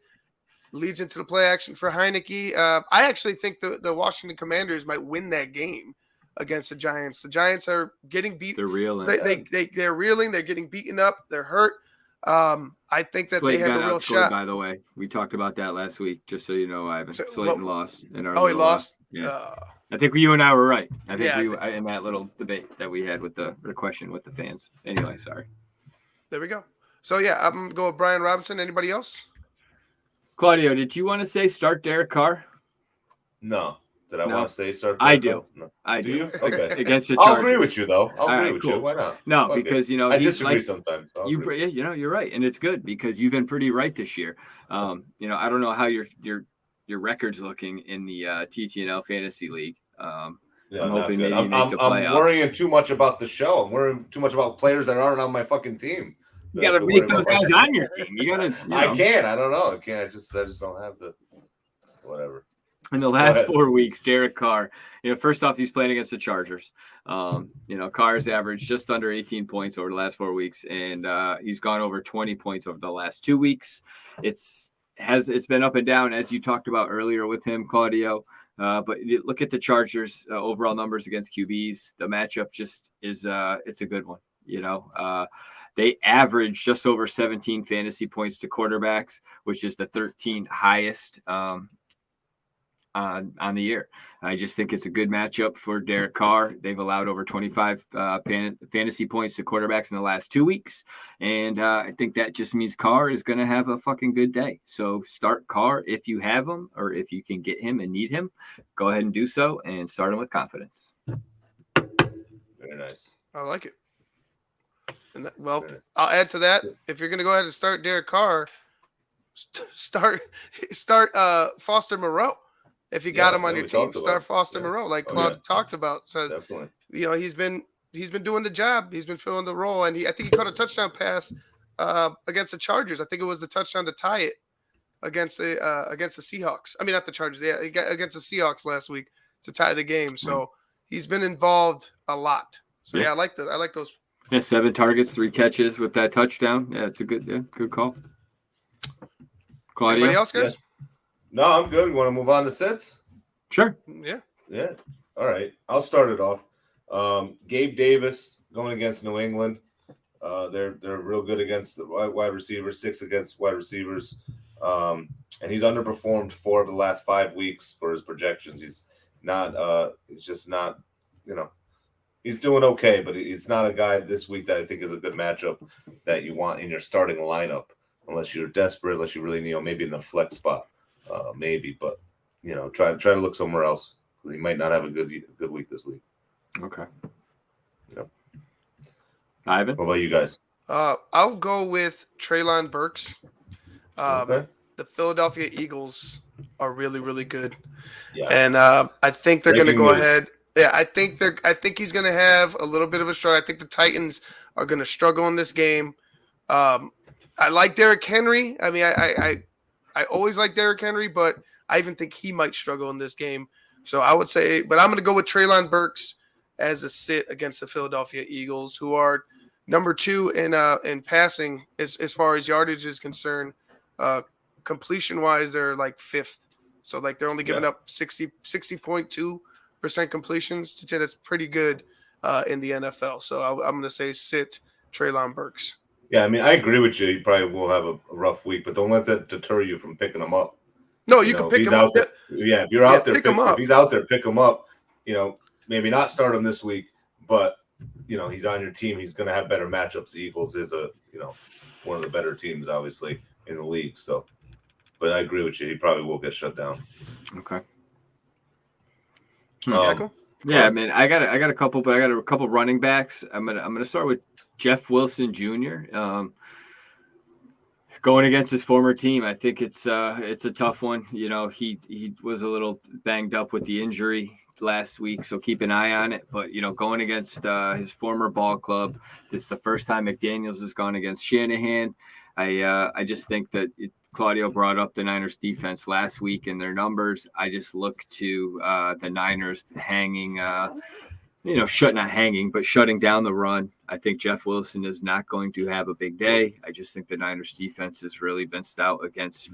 Leads into the play action for Heineke. I actually think the Washington Commanders might win that game against the Giants. The Giants are getting beat. They're reeling. They're reeling. They're getting beaten up. They're hurt. I think that they have a real shot. By the way, we talked about that last week. Just so you know, Ivan. Slayton lost. He lost. Yeah. I think you and I were right. I think in that little debate that we had with the question with the fans. Anyway, sorry. There we go. So, I'm going to go with Brian Robinson. Anybody else? Claudio, did you want to say start Derek Carr? No. Did I want to say start Derek I do. Carr? No. I do. Do you? Okay. Against the Chargers. I'll agree with you, though. I'll agree with you. Why not? No, because, I disagree sometimes. So you're right. And it's good because you've been pretty right this year. I don't know how your record's looking in the TTNL Fantasy League. I'm hoping maybe you make the playoffs. I'm worrying too much about the show. I'm worrying too much about players that aren't on my fucking team. You got to make those guys on your team. You got to. I can't. I don't know. I can't. I just don't have the whatever. In the last 4 weeks, Derek Carr. First off, he's playing against the Chargers. Carr's averaged just under 18 points over the last 4 weeks, and he's gone over 20 points over the last 2 weeks. It's been up and down, as you talked about earlier with him, Claudio. But look at the Chargers' overall numbers against QBs. The matchup just is it's a good one. They average just over 17 fantasy points to quarterbacks, which is the 13th highest on the year. I just think it's a good matchup for Derek Carr. They've allowed over 25 fantasy points to quarterbacks in the last 2 weeks. And I think that just means Carr is going to have a fucking good day. So start Carr if you have him or if you can get him and need him. Go ahead and do so and start him with confidence. Very nice. I like it. And I'll add to that. If you're going to go ahead and start Derek Carr, start Foster Moreau. If you got him on your team, start Foster Moreau, like Claude talked about. Says, he's been doing the job. He's been filling the role, and I think he caught a touchdown pass against the Chargers. I think it was the touchdown to tie it against the Seahawks. I mean, not the Chargers. Yeah, against the Seahawks last week to tie the game. So he's been involved a lot. So I like that. I like those. Yeah, 7 targets, 3 catches with that touchdown. Yeah, it's a good call. Claudio? Anybody else, guys? Yes. No, I'm good. You want to move on to sits? Sure. Yeah. All right. I'll start it off. Gabe Davis going against New England. They're real good against the wide receivers, 6 against wide receivers. And he's underperformed 4 of the last 5 weeks for his projections. He's just not, he's doing okay, but he's not a guy this week that I think is a good matchup that you want in your starting lineup, unless you're desperate, unless you really need, maybe in a flex spot, maybe. But try to look somewhere else. He might not have a good week this week. Okay. Yep. Ivan, what about you guys? I'll go with Treylon Burks. Okay. The Philadelphia Eagles are really, really good. Yeah. And I think they're going to Breaking go news. ahead. Yeah, I think he's going to have a little bit of a struggle. I think the Titans are going to struggle in this game. I like Derrick Henry. I mean, I always like Derrick Henry, but I even think he might struggle in this game. So I would say, but I'm going to go with Treylon Burks as a sit against the Philadelphia Eagles, who are number 2 in passing as far as yardage is concerned. Completion wise, they're like 5th. So like they're only giving up 60.2% completions. That's pretty good in the NFL. So I'm going to say sit Treylon Burks. Yeah, I mean, I agree with you. You probably will have a rough week, but don't let that deter you from picking him up. No, you can pick him up. If you're out there, pick him up. If he's out there, pick him up. Maybe not start him this week, but he's on your team. He's going to have better matchups. The Eagles is one of the better teams, obviously, in the league. So, but I agree with you. He probably will get shut down. Okay. Yeah, I mean, I got a couple, but I got a couple running backs. I'm gonna start with Jeff Wilson Jr. Going against his former team, I think it's a tough one. He was a little banged up with the injury last week, so keep an eye on it. But going against his former ball club, this is the first time McDaniels has gone against Shanahan. I just think that Claudio brought up the Niners defense last week and their numbers. I just look to the Niners hanging, shutting down the run. I think Jeff Wilson is not going to have a big day. I just think the Niners defense has really been stout against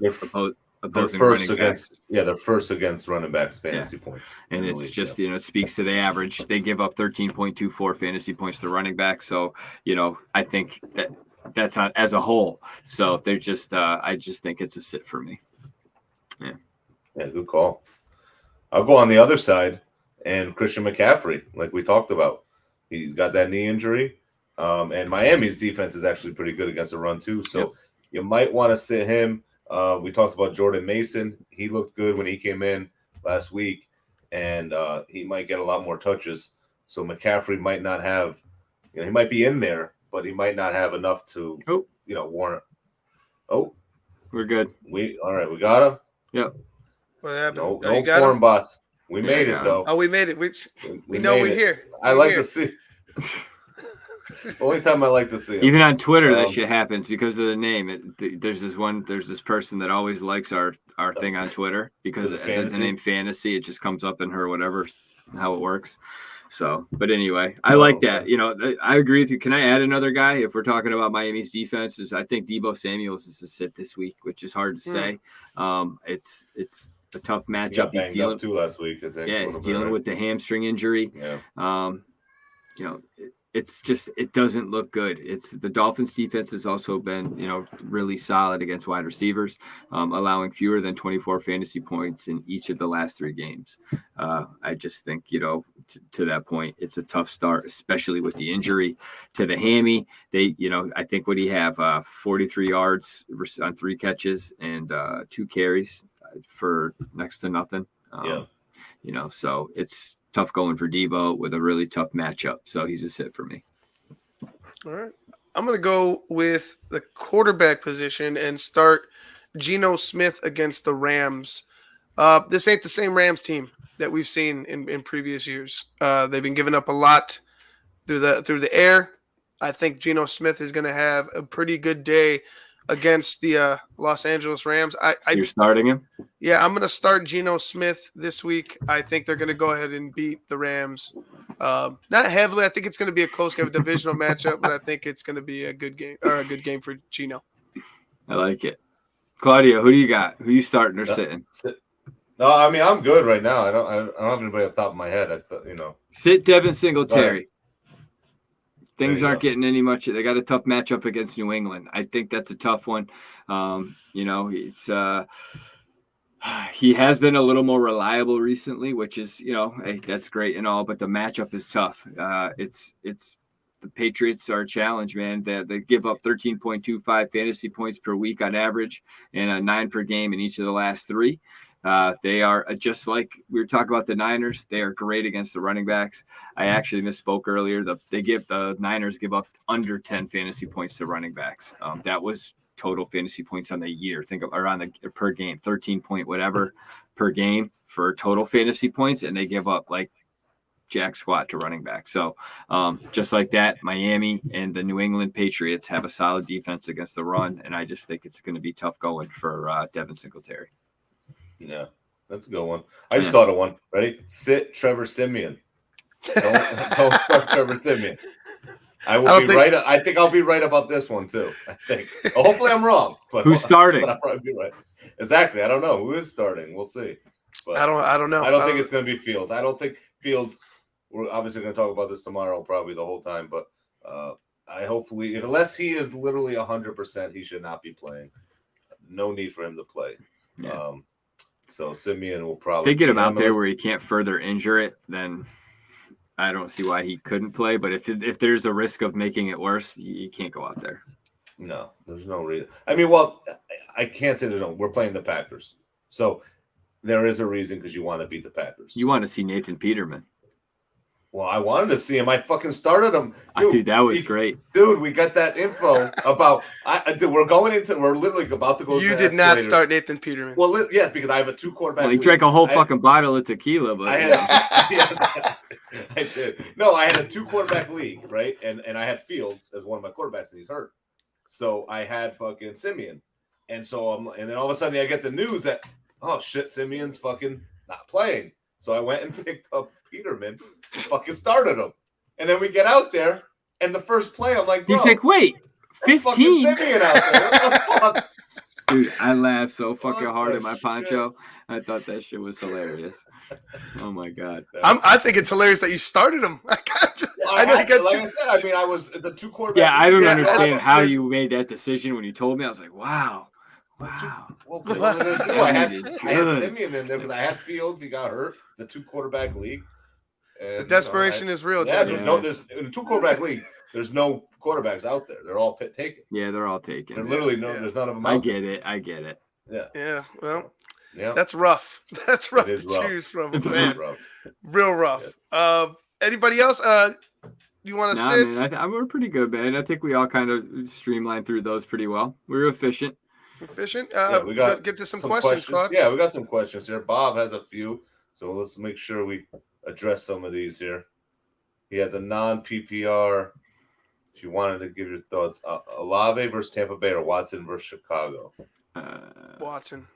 opposing running backs. They're first against running backs fantasy points. And it's just, it speaks to the average. They give up 13.24 fantasy points to running backs. So, I think that's not as a whole. So they're just, I just think it's a sit for me. Yeah. Yeah, good call. I'll go on the other side and Christian McCaffrey, like we talked about. He's got that knee injury. And Miami's defense is actually pretty good against the run too. So you might want to sit him. We talked about Jordan Mason. He looked good when he came in last week, and he might get a lot more touches. So McCaffrey might not have, he might be in there, but he might not have enough to, warrant. Oh, we're good. All right, we got him. Yep. What happened? No porn bots. We made it though. Oh, we made it. We know we're here. I like to see. Only time I like to see him. Even on Twitter, that shit happens because of the name. There's this person that always likes our thing on Twitter because it has the name Fantasy. It just comes up in her whatever, how it works. So, but anyway, I like that. I agree with you. Can I add another guy? If we're talking about Miami's defenses, I think Deebo Samuels is a sit this week, which is hard to say. It's a tough matchup. He's dealing too last week. I think. Yeah, he's dealing with the hamstring injury. Yeah. It's just, it doesn't look good. It's the Dolphins defense has also been, really solid against wide receivers, allowing fewer than 24 fantasy points in each of the last 3 games. I just think, to that point, it's a tough start, especially with the injury to the hammy. They, I think what he have 43 yards on 3 catches and 2 carries for next to nothing. So it's tough going for Deebo with a really tough matchup. So he's a sit for me. All right. I'm going to go with the quarterback position and start Geno Smith against the Rams. This ain't the same Rams team that we've seen in previous years. They've been giving up a lot through the air. I think Geno Smith is going to have a pretty good day against the Los Angeles Rams. You're starting him? Yeah, I'm going to start Geno Smith this week. I think they're going to go ahead and beat the Rams. Not heavily. I think it's going to be a close game, a divisional matchup, but I think it's going to be a good game for Geno. I like it. Claudio, who do you got? Who you starting or sitting? No, I mean, I'm good right now. I don't have anybody off the top of my head. Sit Devin Singletary. things aren't getting any much. They got a tough matchup against New England. I think that's a tough one. It's he has been a little more reliable recently, which is, hey, that's great and all, but the matchup is tough. It's the Patriots are a challenge, man. They give up 13.25 fantasy points per week on average and 9 per game in each of the last 3. They are just like we were talking about the Niners. They are great against the running backs. I actually misspoke earlier. The Niners give up under 10 fantasy points to running backs. That was total fantasy points on the year. Or on the per game, 13 point whatever per game for total fantasy points, and they give up like jack squat to running back. So just like that, Miami and the New England Patriots have a solid defense against the run, and I just think it's going to be tough going for Devin Singletary. Yeah, that's a good one. I just thought of one. Ready? Sit Trevor Siemian. Don't start Trevor Siemian. I think I'll be right about this one too. I think. Well, hopefully I'm wrong. But who's starting? But I'll probably be right. Exactly. I don't know who is starting. We'll see. But I don't know. I don't think it's going to be Fields. I don't think Fields. We're obviously going to talk about this tomorrow, probably the whole time. But unless he is literally 100%, he should not be playing. No need for him to play. Yeah. So Simeon will probably. If they get him out there where he can't further injure it, then I don't see why he couldn't play. But if there's a risk of making it worse, you can't go out there. No, there's no reason. I mean, well, I can't say there's no. We're playing the Packers, so there is a reason because you want to beat the Packers. You want to see Nathan Peterman. Well, I wanted to see him. I fucking started him. Dude, that was great. Dude, we got that info about. We're literally about to go. You did not start Nathan Peterman. Well, yeah, because I have a 2 quarterback. Well, he drank a whole fucking bottle of tequila, but I did. No, I had a 2 quarterback league, right? And I had Fields as one of my quarterbacks, and he's hurt. So I had fucking Simeon, and then all of a sudden I get the news that Simeon's fucking not playing. So I went and picked up Peterman, and fucking started him, and then we get out there, and the first play I'm like, bro, he's like, wait, 15. Simeon out there. What the fuck? Dude, I laughed so fucking hard at my poncho. I thought that shit was hilarious. Oh my god! I think it's hilarious that you started him. I was the 2 quarterbacks. Yeah, I don't understand how you made that decision when you told me. I was like, wow. Well, I had Simeon in there because I had Fields. He got hurt. The 2 quarterback league. And, the desperation is real. Yeah, there's in a 2 quarterback league. There's no quarterbacks out there. They're all taken. Yeah, they're all taken. They're literally there's none of them. I get it. Yeah. Yeah. Well. Yeah. That's rough. That's rough to choose from. Man. Real rough. Yeah. Anybody else? You want to sit? Man, we're pretty good, man. I think we all kind of streamlined through those pretty well. We were efficient. We got get to some questions, Claude. Yeah, we got some questions here. Bob has a few, so let's make sure we address some of these here. He has a non-PPR. If you wanted to give your thoughts, Olave versus Tampa Bay or Watson versus Chicago. Watson.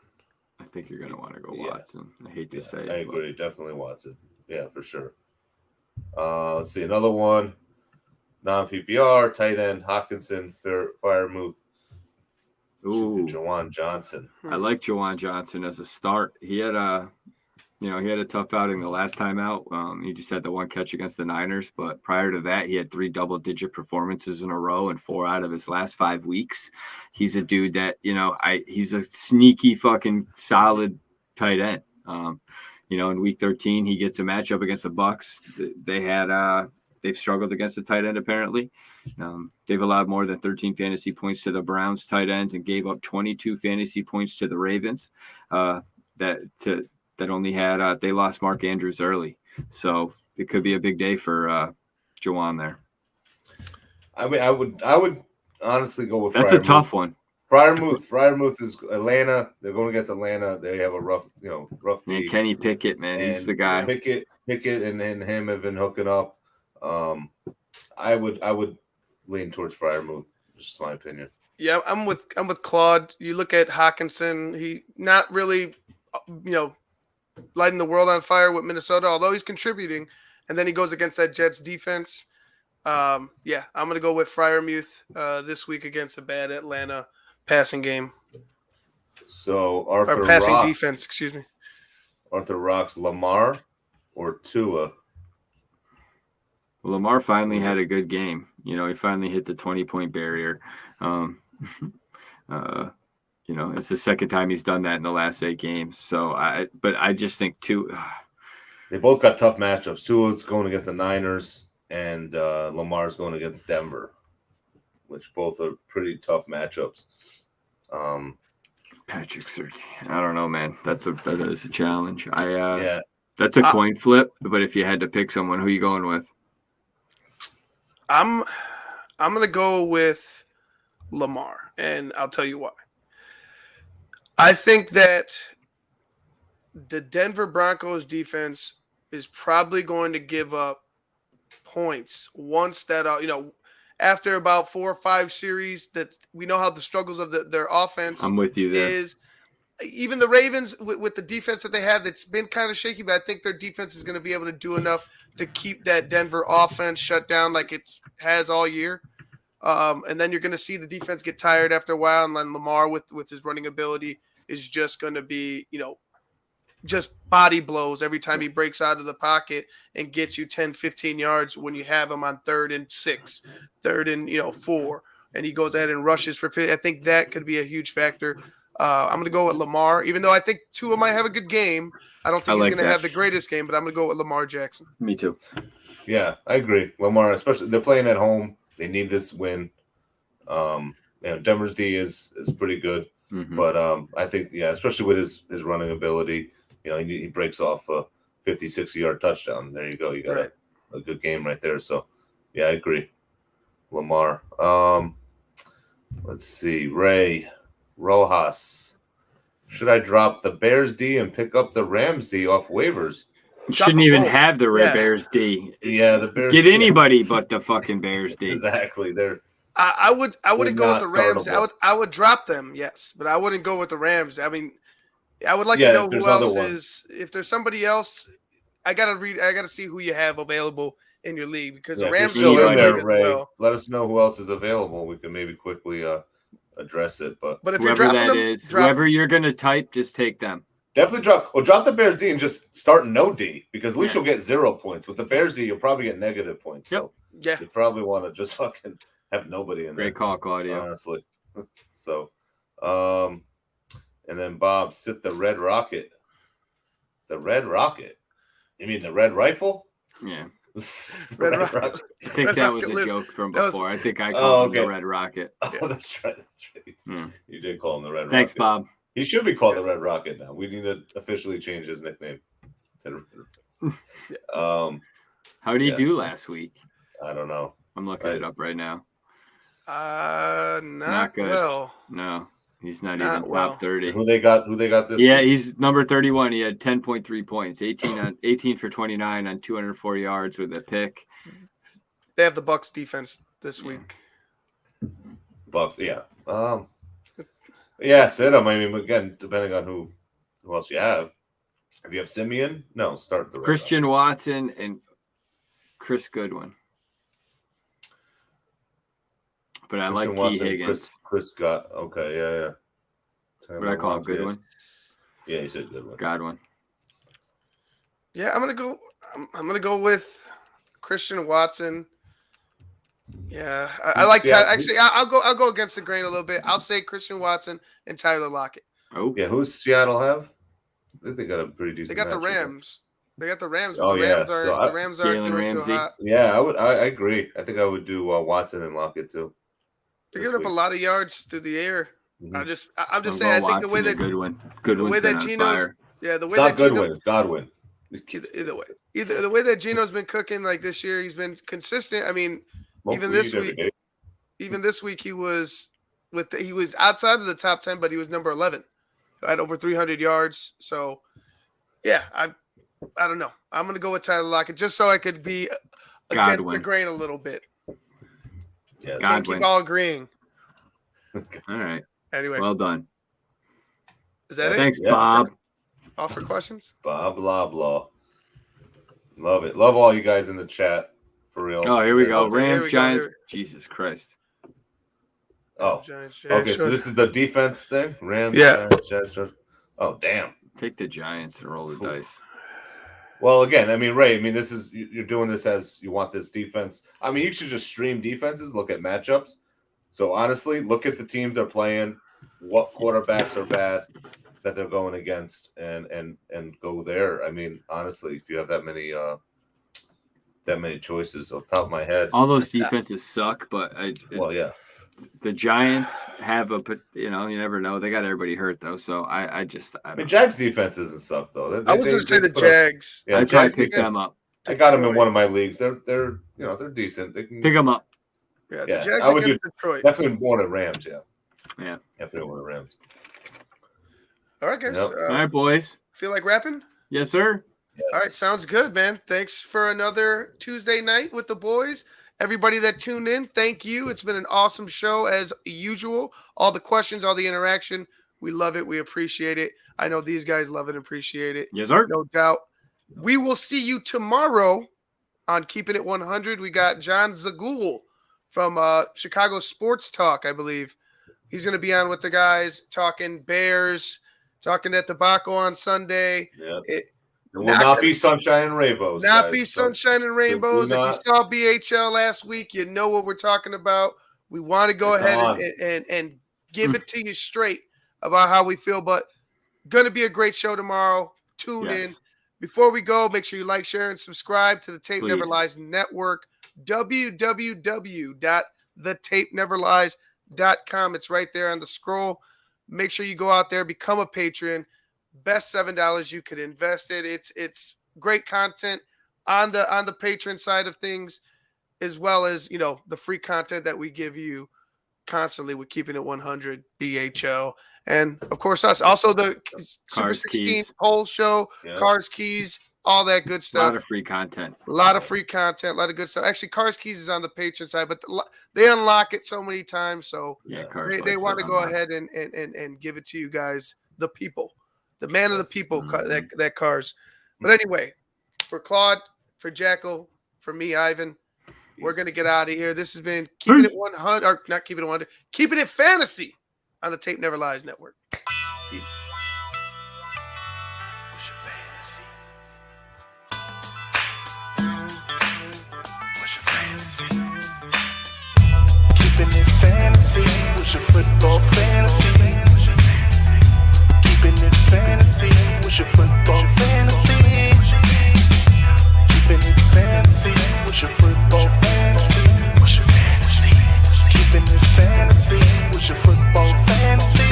I think you're gonna want to go Watson. I hate to say it. I agree. Definitely Watson. Yeah, for sure. Let's see another one. Non-PPR tight end Hawkinson Firemuth. Ooh, Jawan Johnson. I like Jawan Johnson as a start. He had a tough outing the last time out. He just had the 1 catch against the Niners, but prior to that, he had 3 double-digit performances in a row and 4 out of his last 5 weeks. He's a dude that he's a sneaky fucking solid tight end. In week 13, he gets a matchup against the Bucs. They've struggled against the tight end apparently. They've allowed more than 13 fantasy points to the Browns tight ends and gave up 22 fantasy points to the Ravens. That only had they lost Mark Andrews early, so it could be a big day for Jawan there. I mean, I would honestly go with. That's a tough one. Fryermuth is Atlanta. They're going against Atlanta. They have a rough day. Kenny Pickett, man, he's the guy. Pickett, and him have been hooking up. I would lean towards Fryermuth. Just my opinion. Yeah, I'm with Claude. You look at Hawkinson. He not really, lighting the world on fire with Minnesota, although he's contributing. And then he goes against that Jets defense. I'm going to go with Freiermuth this week against a bad Atlanta passing game. So passing defense, excuse me. Arthur rocks Lamar or Tua. Well, Lamar finally had a good game. You know, he finally hit the 20-point barrier. You know, it's the second time he's done that in the last 8 games. So I just think they both got tough matchups. Tua's going against the Niners, and Lamar's going against Denver, which both are pretty tough matchups. Patrick 13. I don't know, man. That is a challenge. Yeah. That's a coin flip. But if you had to pick someone, who are you going with? I'm gonna go with Lamar, and I'll tell you why. I think that the Denver Broncos defense is probably going to give up points once that after about 4 or 5 series that we know how the struggles of their offense. I'm with you there. Is even the Ravens with the defense that they have that's been kind of shaky, but I think their defense is going to be able to do enough to keep that Denver offense shut down like it has all year. And then you're going to see the defense get tired after a while, and then Lamar with his running ability is just going to be, just body blows every time he breaks out of the pocket and gets you 10, 15 yards when you have him on 3rd and 6, 3rd and 4, and he goes ahead and rushes for 50. I think that could be a huge factor. I'm going to go with Lamar, even though I think Tua might have a good game. I don't think he's going to have the greatest game, but I'm going to go with Lamar Jackson. Me too. Yeah, I agree. Lamar, especially they're playing at home. They need this win. Denver's D is pretty good, but I think especially with his running ability, he breaks off a 50, 60-yard touchdown. There you go. You got a good game right there. So, yeah, I agree. Lamar. Let's see. Ray Rojas. Should I drop the Bears D and pick up the Rams D off waivers? Shouldn't even have the Bears D. Yeah, the Bears. Get anybody but the fucking Bears D. Exactly. I wouldn't go with the Rams. I would drop them, yes, but I wouldn't go with the Rams. I mean, I would like to know who else is. If there's somebody else, I gotta see who you have available in your league because the Rams are still in there. Well. Let us know who else is available. We can maybe quickly address it. But if you're dropping them, whoever you're gonna type, just take them. Definitely drop the Bears D and just start no D because at least you'll get 0 points. With the Bears D, you'll probably get negative points. Yep. So you probably want to just fucking have nobody in there. Great call, Claudio. Honestly. So, and then Bob, sit the Red Rocket. The Red Rocket? You mean the Red Rifle? Yeah. Red Rocket. I think that was a joke from before. I think I called him the Red Rocket. Oh, that's right. You did call him the Red Rocket. Thanks, Bob. He should be called the Red Rocket now. We need to officially change his nickname. How did he do last week? I don't know. I'm looking it up right now. Not good. Well, no, he's not even top 30. Who they got this? Yeah, week? He's number 31. He had 10.3 points, 18 for 29 on 204 yards with a pick. They have the Bucs defense this week. Bucs, yeah. Yeah, sit him. I mean, again, depending on who else you have. If you have Simeon, no, start the Christian Watson and Chris Goodwin. But I like T. Higgins. Chris got okay, yeah. What I call him, Goodwin? Yeah, you said Goodwin. Godwin. Yeah, I'm gonna go with Christian Watson. Yeah, I like that. Actually, I'll go against the grain a little bit. I'll say Christian Watson and Tyler Lockett. Oh, yeah. Who's Seattle have? I think they got a pretty decent. They got the Rams. They got the Rams. Oh, the Rams aren't doing too hot. Yeah, I agree. I think I would do Watson and Lockett too. They're giving up a lot of yards through the air. Mm-hmm. I'm just saying. I think the way that Geno's, the way that Goodwin, it's Godwin. Either way, the way that Geno's been cooking like this year, he's been consistent. I mean, even this week, he was outside of the top 10, but he was number 11 at over 300 yards. So, yeah, I don't know. I'm gonna go with Tyler Lockett just so I could be against the grain a little bit. Yeah, can't keep all agreeing. All right. Anyway, well done. Is that it? Thanks, Bob. All for questions? Bob blah blah. Love it. Love all you guys in the chat. For real. Oh, here we go. Rams, Giants. Jesus Christ. Oh, Giants, okay. So this is the defense thing. Rams, yeah. Giants. Oh, damn. Take the Giants and roll the dice. Well, again, I mean, Ray, I mean, you're doing this as you want this defense. I mean, you should just stream defenses, look at matchups. So honestly, look at the teams they're playing, what quarterbacks are bad that they're going against, and go there. I mean, honestly, if you have that many choices off the top of my head, all those defenses suck. But the Giants have you never know. They got everybody hurt though, so I mean, Jags defense doesn't suck though. I was going to say the Jags. I try to pick them up. I got them in one of my leagues. They're decent. They can pick them up. Yeah, the Jags I would do Detroit. Definitely more than Rams. Yeah, definitely more than Rams. All right, guys. Yep. All right, boys. Feel like rapping? Yes, sir. Yes. All right, sounds good, man. Thanks for another Tuesday night with the boys. Everybody that tuned in, thank you. It's been an awesome show as usual. All the questions, all the interaction, we love it. We appreciate it. I know these guys love it and appreciate it. Yes, sir. No doubt. We will see you tomorrow on Keeping It 100. We got John Zagul from Chicago Sports Talk, I believe. He's going to be on with the guys talking Bears, talking that tobacco on Sunday. Yeah. It will not be sunshine and rainbows. Sunshine and rainbows. If you saw BHL last week, you know what we're talking about. We want to go ahead and give it to you straight about how we feel. But going to be a great show tomorrow. Tune in. Before we go, make sure you like, share, and subscribe to the Tape Never Lies Network. www.thetapeneverlies.com. It's right there on the scroll. Make sure you go out there, become a patron. Best $7 you could invest it. It's great content on the patron side of things, as well as the free content that we give you constantly with Keeping It 100, BHL, and of course us. Also the Super 16 poll show, Cars Keys, all that good stuff. A lot of free content. A lot of good stuff. Actually, Cars Keys is on the patron side, but they unlock it so many times. So they want to go ahead and give it to you guys, the people. The man of the people, that Cars. But anyway, for Claude, for Jackle, for me, Ivan, we're going to get out of here. This has been Keeping It 100, or not Keeping It 100, Keeping It Fantasy on the Tape Never Lies Network. What's your fantasy? What's your fantasy? Keeping it fantasy. What's your football fantasy? Keeping it fantasy. What's your football fantasy? Keeping it fantasy. What's your football fantasy? What's your fantasy? Keeping it fantasy. What's your football fantasy?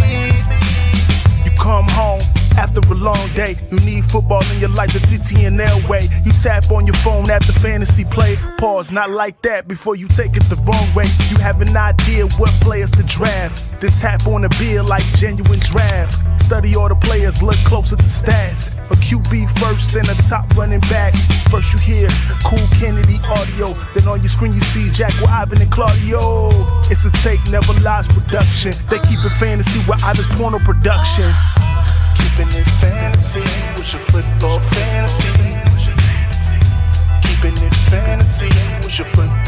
You come home after a long day, you need football in your life the TTNL way. You tap on your phone after fantasy play. Pause, not like that before you take it the wrong way. You have an idea what players to draft, then tap on a beer like genuine draft. Study all the players, look close at the stats. A QB first, then a top running back. First you hear Cool Kennedy audio, then on your screen you see Jackle, Ivan, and Claudio. It's a Tape Never Lies production. They keep it fantasy with Ivan's porno production. Keeping it fantasy, what's your football fantasy? Keeping it fantasy, what's your football